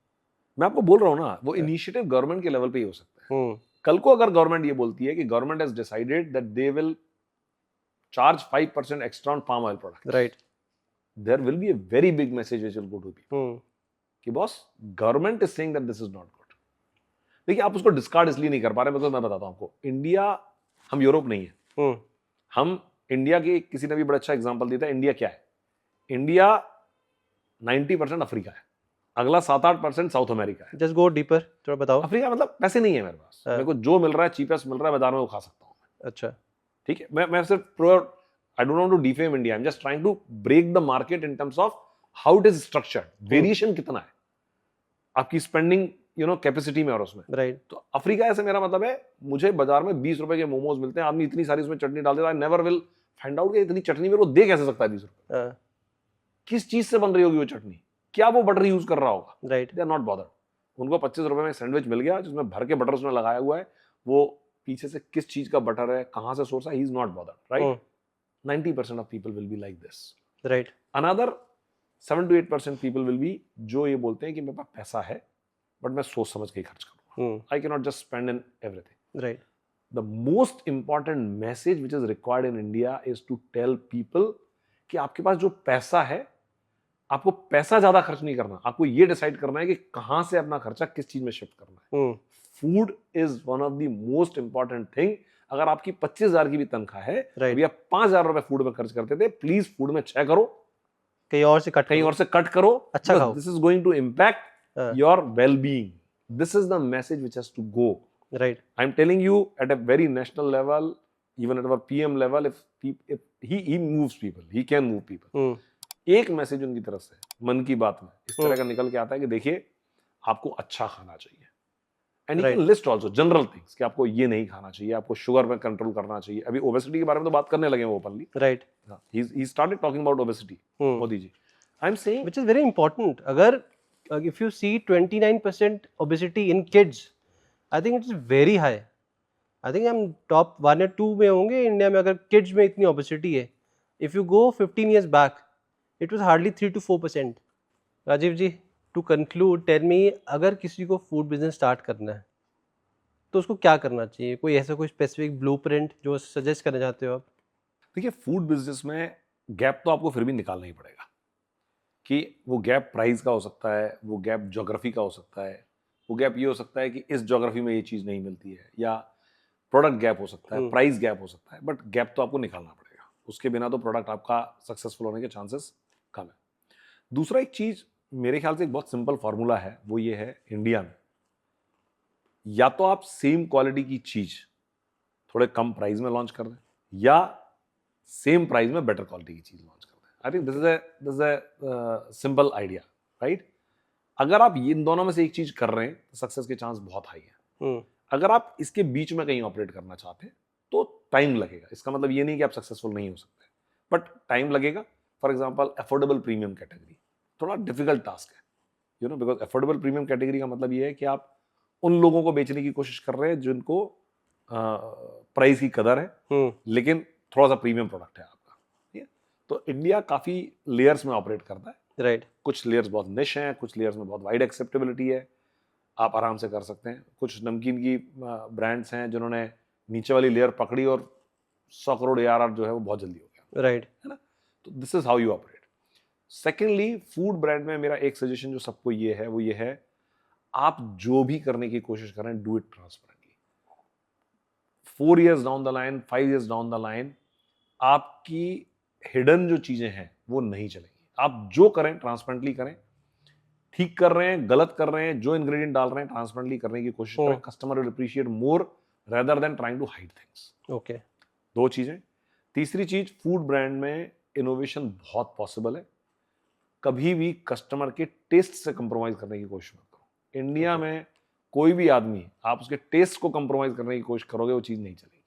S1: मैं आपको बोल रहा हूँ ना, वो इनिशिएटिव गवर्नमेंट के लेवल पे ही हो सकता है. कल को अगर गवर्नमेंट ये बोलती है कि government has decided that they will charge 5% extra on palm oil products.
S2: Right.
S1: There will be a very big message which will go to people. कि boss, government is saying that this is not good. देखिए, आप उसको discard इसलिए नहीं कर पा रहे, मतलब मैं बताता हूँ आपको. इंडिया, हम यूरोप नहीं है. हम इंडिया की, किसी ने भी बड़ा अच्छा एग्जांपल दिया था. इंडिया क्या है? इंडिया 90% अफ्रीका है, अगला 7-8% साउथ अमेरिका है.
S2: जस्ट गो डीपर, थोड़ा बताओ.
S1: अफ्रीका मतलब पैसे नहीं है मेरे पास, मेरे को जो मिल रहा है, चीपेस्ट मिल रहा है, बाजार में वो खा सकता हूँ.
S2: अच्छा,
S1: ठीक है. मैं सिर्फ I don't want to defame India. I'm just trying to break the market in terms of how it is structured. Variation कितना है? आपकी स्पेंडिंग कैपेसिटी में और उसमें।
S2: राइट।
S1: तो अफ्रीका ऐसे मेरा मतलब है, मुझे बाजार में 20 रुपए के मोमोज मिलते हैं, आदमी इतनी सारी उसमें चटनी डाल देता है, नेवर विल फाइंड आउट कि इतनी चटनी मेरे को दे कैसे सकता है 20 रुपए, किस चीज से बन रही होगी वो चटनी, क्या वो बटर यूज कर रहा होगा।
S2: Right.
S1: They are not bothered. उनको 25 रुपए में सैंडविच मिल गया जिसमें भर के बटर उसने लगाया हुआ है, वो पीछे से किस चीज का बटर है, कहां से सोर्स है, he is not bothered, right. 90% of people will be like this.
S2: Right.
S1: Another 7 to 8% people will be, जो ये बोलते हैं कि मेरे पास पैसा है बट मैं सोच समझ के ही खर्च करूंगा, I can not just spend in everything.
S2: Right.
S1: The most important message which is required in India is to tell people कि आपके पास जो पैसा है, आपको पैसा ज्यादा खर्च नहीं करना, आपको ये डिसाइड करना है कि कहां से अपना खर्चा किस चीज में शिफ्ट करना है। Food is one of the most important thing. अगर आपकी 25,000 की भी तनख्वाह है,
S2: Right.
S1: आप 5,000 रुपए फूड में खर्च करते थे, प्लीज फूड में 6 करो,
S2: कहीं और से कट करो, अच्छा खाओ।
S1: This is going to impact your well being. This is the message which has to go.
S2: Right.
S1: I am telling you at a very national level, even at our PM level, if he moves people, he can move people. एक message उनकी तरफ से मन की बात में इस तरह का निकल के आता है कि देखिए आपको अच्छा खाना चाहिए, and you can list also general things कि आपको ये नहीं खाना चाहिए, आपको शुगर पे कंट्रोल करना चाहिए। अभी ओबेसिटी के बारे में तो बात करने लगे हैं openly,
S2: right.
S1: He started talking about obesity, Modi ji. I am saying
S2: which is very important. अगर if you see 29% obesity in kids, I think it is very high. I think हम टॉप 1 या 2 में होंगे इंडिया में अगर किड्स में इतनी obesity है। If you go 15 years back, it was hardly 3 to 4%। Rajiv ji, to conclude, tell me, अगर किसी को फूड बिजनेस स्टार्ट करना है तो उसको क्या करना चाहिए? कोई ऐसा कोई स्पेसिफिक ब्लूप्रिंट जो सजेस्ट करना चाहते हो आप?
S1: देखिए, फूड बिजनेस में गैप तो आपको फिर भी निकालना ही पड़ेगा, कि वो गैप प्राइस का हो सकता है, वो गैप ज्योग्राफी का हो सकता है, वो गैप ये हो सकता है कि इस ज्योग्राफी में ये चीज़ नहीं मिलती है, या प्रोडक्ट गैप हो सकता है, प्राइस गैप हो सकता है, बट गैप तो आपको निकालना पड़ेगा। उसके बिना तो प्रोडक्ट आपका सक्सेसफुल होने के चांसेस कम है। दूसरा एक चीज़ मेरे ख्याल से एक बहुत सिंपल फार्मूला है, वो ये है, इंडिया में या तो आप सेम क्वालिटी की चीज़ थोड़े कम प्राइस में लॉन्च कर दें, या सेम प्राइस में बेटर क्वालिटी की चीज़ लॉन्च कर दें। I think this is a simple idea, right. अगर आप इन दोनों में से एक चीज़ कर रहे हैं तो सक्सेस के चांस बहुत हाई है। अगर आप इसके बीच में कहीं ऑपरेट करना चाहते हैं तो टाइम लगेगा। इसका मतलब ये नहीं कि आप सक्सेसफुल नहीं हो सकते, बट टाइम लगेगा। For example, affordable premium category थोड़ा डिफिकल्ट टास्क है, बिकॉज अफोर्डेबल प्रीमियम कैटेगरी का मतलब ये है कि आप उन लोगों को बेचने की कोशिश कर रहे हैं जिनको प्राइस की कदर है, लेकिन थोड़ा सा प्रीमियम प्रोडक्ट है आपका, ठीक है। तो इंडिया काफ़ी लेयर्स में ऑपरेट करता है,
S2: राइट।
S1: कुछ लेयर्स बहुत निश हैं, कुछ लेयर्स में बहुत वाइड एक्सेप्टेबिलिटी है, आप आराम से कर सकते हैं। कुछ नमकीन की ब्रांड्स हैं जिन्होंने नीचे वाली लेयर पकड़ी और 100 करोड़ ARR जो है वो बहुत जल्दी हो गया,
S2: राइट,
S1: है ना। तो this is how you operate. Secondly, food brand में मेरा एक सजेशन जो सबको ये है, वो ये है, आप जो भी करने की कोशिश करें, do it transparently. 4 years down the line, 5 years down the line, आपकी हिडन जो चीजें हैं वो नहीं चलेंगी। आप जो करें ट्रांसपेरेंटली करें, ठीक कर रहे हैं, गलत कर रहे हैं, जो इंग्रेडिएंट डाल रहे हैं ट्रांसपेरेंटली करने की कोशिश करें। Customer will appreciate more rather than trying to hide things.
S2: Okay.
S1: 2 चीजें। तीसरी चीज, फूड ब्रांड में इनोवेशन बहुत पॉसिबल है। कभी भी कस्टमर के टेस्ट से कंप्रोमाइज करने की कोशिश मत करो। इंडिया में कोई भी आदमी, आप उसके टेस्ट को कंप्रोमाइज करने की कोशिश करोगे, वो चीज नहीं चलेगी,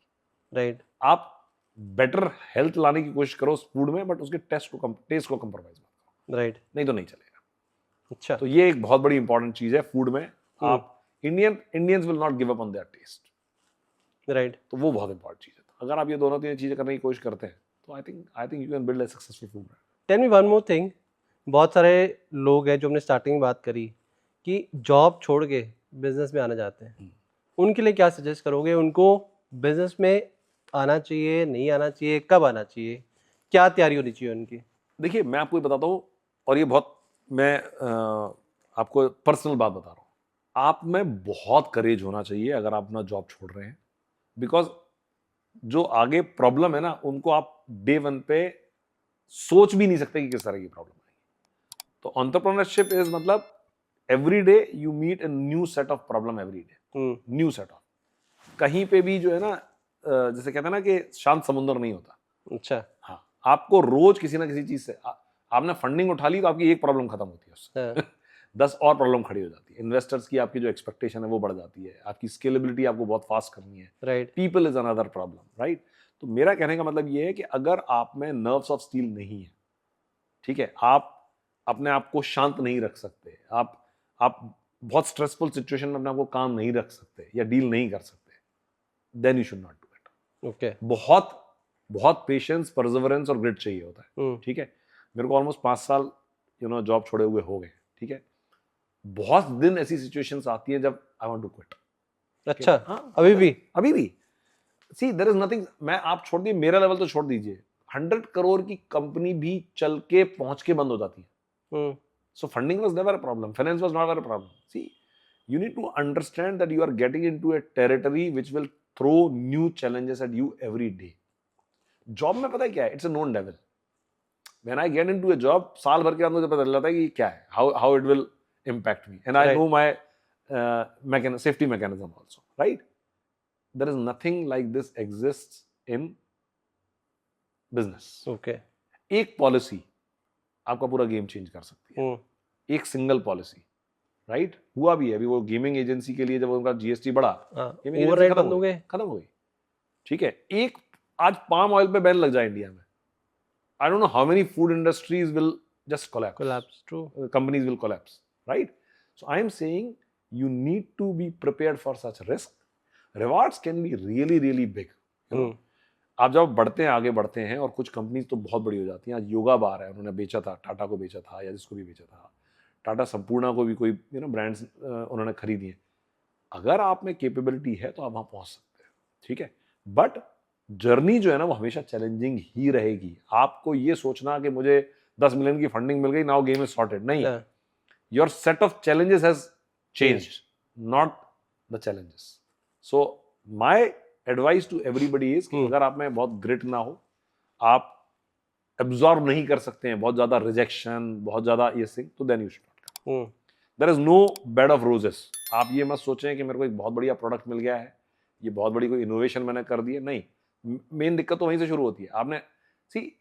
S2: राइट।
S1: आप बेटर हेल्थ लाने की कोशिश करो उस फूड में, बट उसके टेस्ट को कंप्रोमाइज मत करो,
S2: राइट,
S1: नहीं तो नहीं चलेगा।
S2: अच्छा,
S1: तो ये एक बहुत बड़ी इंपॉर्टेंट चीज है फूड में। आप Indians will not give up on their taste,
S2: right.
S1: तो वो बहुत इंपॉर्टेंट चीज है। अगर आप ये दोनों तीन चीजें करने की कोशिश करते हैं तो I think you can build a successful food brand.
S2: Tell me one more thing. बहुत सारे लोग हैं जो हमने स्टार्टिंग में बात करी कि जॉब छोड़ के बिजनेस में आना चाहते हैं, उनके लिए क्या सजेस्ट करोगे? उनको बिजनेस में आना चाहिए, नहीं आना चाहिए, कब आना चाहिए, क्या तैयारी होनी चाहिए उनकी?
S1: देखिए, मैं आपको ये बताता हूँ, और ये बहुत, मैं आपको पर्सनल बात बता रहा हूँ, आप में बहुत करेज होना चाहिए अगर आप अपना जॉब छोड़ रहे हैं, बिकॉज जो आगे प्रॉब्लम है ना, उनको आप डे 1 पे सोच भी नहीं सकते कि किस तरह की प्रॉब्लम आएगी। तो एंटरप्रेन्योरशिप इज मतलब every day you meet a new set of problem, every day new set of. कहीं पे भी जो है ना, जैसे कहते हैं ना कि शांत समुद्र नहीं होता।
S2: अच्छा,
S1: हाँ, आपको रोज किसी ना किसी चीज से आपने फंडिंग उठा ली तो आपकी एक प्रॉब्लम खत्म होती है उससे। 10 और प्रॉब्लम खड़ी हो जाती है। इन्वेस्टर्स की आपकी जो एक्सपेक्टेशन है वो बढ़ जाती है, आपकी स्केलेबिलिटी आपको बहुत फास्ट करनी है,
S2: right
S1: people is another problem, right. तो मेरा कहने का मतलब ये है कि अगर आप में नर्व्स ऑफ स्टील नहीं है, ठीक है, आप अपने आप को शांत नहीं रख सकते, आप बहुत स्ट्रेसफुल सिचुएशन में अपने आप को काम नहीं रख सकते या डील नहीं कर सकते, then you should not do it.
S2: Okay
S1: बहुत बहुत पेशेंस, परसेवरेंस और ग्रिट चाहिए होता है, ठीक है। मेरे को ऑलमोस्ट 5 साल जॉब छोड़े हुए हो गए, ठीक है। बहुत दिन ऐसी सिचुएशंस आती हैं जब आई वांट टू क्विट।
S2: अच्छा
S1: हाँ,
S2: अभी भी
S1: सी देयर इज नथिंग, मैं आप छोड़ दिए, मेरा लेवल तो छोड़ दीजिए, 100 करोड़ की कंपनी भी चल के पहुंच के बंद हो जाती है। So funding was never a problem. Finance was never a problem. See, you need to understand that you are getting into a territory which will throw new challenges at you every day. Job में पता है क्या है? It's a known devil. When I get into a job, साल भर के बाद मुझे पता चल जाता है कि क्या है, how it will impact me, and I
S2: Right.
S1: know my safety mechanism also, right? There is nothing like this exists in business.
S2: Okay
S1: एक पॉलिसी आपका पूरा गेम चेंज कर सकती है, एक सिंगल पॉलिसी, राइट। हुआ भी है अभी, वो गेमिंग एजेंसी के लिए जब उनका जीएसटी बढ़ा, gaming agency
S2: ओवरराइड बंद हो गए
S1: खत्म हो गई, ठीक है। एक आज पाम ऑयल पे बैन लग जाए इंडिया में, I don't know how many food industries will just
S2: collapse true
S1: companies will collapse, right? So I am saying you need to be prepared for such risk. Rewards can be really really big, you know? आप जब बढ़ते हैं, आगे बढ़ते हैं, और कुछ companies तो बहुत बड़ी हो जाती हैं। आज योगा बार है, उन्होंने बेचा था, टाटा को बेचा था, या जिसको भी बेचा था, टाटा संपूर्णा को भी कोई ब्रांड्स उन्होंने खरीदी है। अगर आप में कैपेबिलिटी है तो आप वहां पहुंच सकते हैं, ठीक है। बट जर्नी जो है ना वो हमेशा चैलेंजिंग ही रहेगी। आपको ये सोचना कि मुझे 10 मिलियन की फंडिंग मिल गई, नाउ गेम इज सॉर्टेड, नहीं। Your set of challenges has changed, not the challenges. So my advice to everybody is कि अगर आप में बहुत ग्रिट ना हो, आप एब्जॉर्ब नहीं कर सकते हैं बहुत ज्यादा रिजेक्शन, बहुत ज्यादा ये सिंग, तो then you should not come. There is no bed of roses. आप ये मत सोचें कि मेरे को एक बहुत बढ़िया प्रोडक्ट मिल गया है, ये बहुत बड़ी कोई इनोवेशन मैंने कर दी है, नहीं। मेन दिक्कत तो वहीं से शुरू होती है। आपने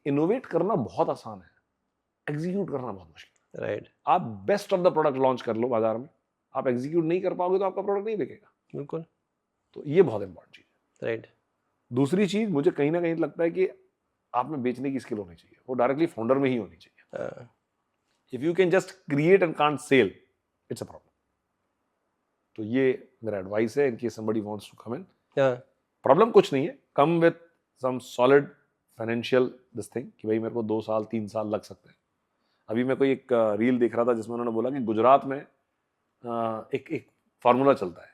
S1: इनोवेट करना बहुत आसान है, एग्जीक्यूट करना बहुत मुश्किल है,
S2: राइट।
S1: आप best of the product launch कर लो बाजार में, आप एग्जीक्यूट नहीं कर पाओगे तो आपका प्रोडक्ट नहीं बिकेगा।
S2: बिल्कुल,
S1: तो ये बहुत इंपॉर्टेंट चीज है।
S2: राइट।
S1: दूसरी चीज मुझे कहीं ना कहीं लगता है कि आप में बेचने की स्किल होनी चाहिए, वो डायरेक्टली फाउंडर में ही होनी चाहिए। If you can just create and can't sell, it's a problem. तो ये मेरा एडवाइस है, in case somebody wants to come in. Problem कुछ नहीं है, come with some solid financial this thing, कि भाई मेरे को 2 साल 3 साल लग सकते हैं। अभी मैं कोई एक रील देख रहा था जिसमें उन्होंने बोला कि गुजरात में एक फार्मूला चलता है,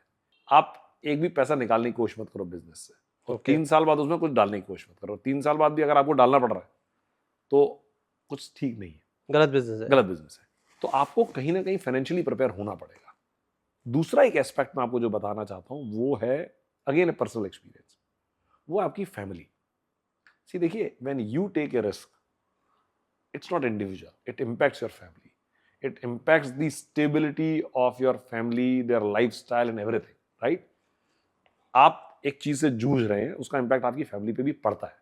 S1: आप एक भी पैसा निकालने की कोशिश मत करो बिजनेस से, और 3 साल बाद उसमें कुछ डालने की कोशिश मत करो। 3 साल बाद भी अगर आपको डालना पड़ रहा है तो कुछ ठीक नहीं है,
S2: गलत बिजनेस है,
S1: गलत बिजनेस है। तो आपको कहीं ना कहीं फाइनेंशियली प्रिपेयर होना पड़ेगा। दूसरा एक एस्पेक्ट मैं आपको जो बताना चाहता हूं वो है, अगेन ए पर्सनल एक्सपीरियंस, वो आपकी फैमिली। सी देखिए, when you take a risk, it's not individual, it impacts your family, it impacts the stability of your family, their lifestyle and everything, right? आप एक चीज से जूझ रहे हैं, उसका इम्पैक्ट आपकी फैमिली पे भी पड़ता है,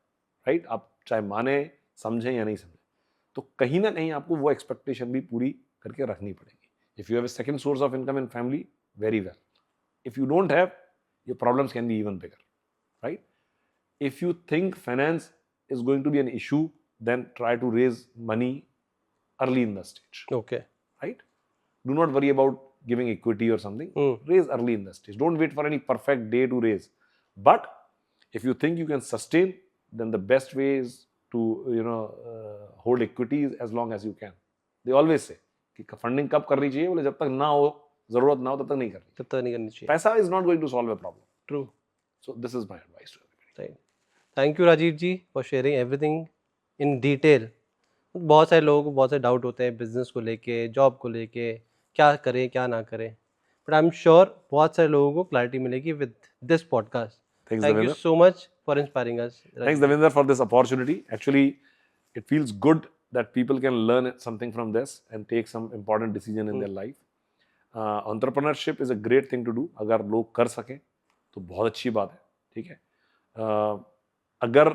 S1: राइट? आप चाहे माने, समझें या नहीं समझें, तो कहीं ना कहीं आपको वो एक्सपेक्टेशन भी पूरी करके रखनी पड़ेगी। If you have a second source of income in family, very well. If you don't have, your problems can be even bigger, right? If you think finance is going to be an issue, then try to raise money early in the stage,
S2: okay,
S1: right? Do not worry about giving equity or something. Raise early in the stage. Don't wait for any perfect day to raise. But if you think you can sustain, then the best way is to hold equities as long as you can. They always say कि funding कब करनी चाहिए, बोले जब तक ना हो, जरूरत ना हो तब तक नहीं करनी,
S2: तब तक नहीं करनी चाहिए।
S1: पैसा is not going to solve a problem.
S2: True,
S1: So this is my advice to everybody.
S2: Right. Thank you Rajiv ji for sharing everything in detail. बहुत सारे लोगों को बहुत सारे डाउट होते हैं बिजनेस को लेके, जॉब को लेके, क्या करें क्या ना करें, बट आई एम श्योर बहुत सारे लोगों को क्लैरिटी मिलेगी with this podcast.
S1: Thanks,
S2: thank you
S1: Devinder.
S2: So much for inspiring us.
S1: Thanks, Devinder, for this opportunity. Actually, it feels good that people can learn something from this and take some important decision in their life. Entrepreneurship is a great thing to do. अगर लोग कर सकें तो बहुत अच्छी बात है, ठीक है। अगर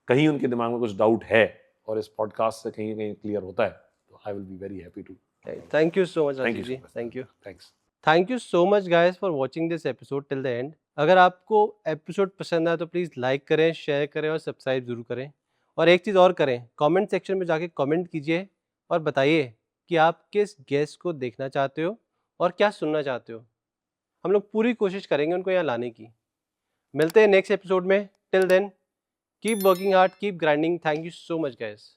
S1: कहीं उनके दिमाग में कुछ डाउट है और इस पॉडकास्ट से कहीं ना कहीं क्लियर होता है, तो I will be very happy to
S2: thank you so much
S1: Thank
S2: Ashish
S1: you
S2: ji,
S1: so much.
S2: Thank you.
S1: Thanks.
S2: Thank you so much guys for watching this episode till the end. अगर आपको episode पसंद आया तो please like करें, share करें और subscribe ज़रूर करें। और एक चीज़ और करें, कमेंट सेक्शन में जाके कमेंट कीजिए और बताइए कि आप किस गेस्ट को देखना चाहते हो और क्या सुनना चाहते हो। हम लोग पूरी कोशिश करेंगे उनको यहाँ लाने की। मिलते हैं नेक्स्ट एपिसोड में। Till then keep working hard, keep grinding. Thank you so much guys.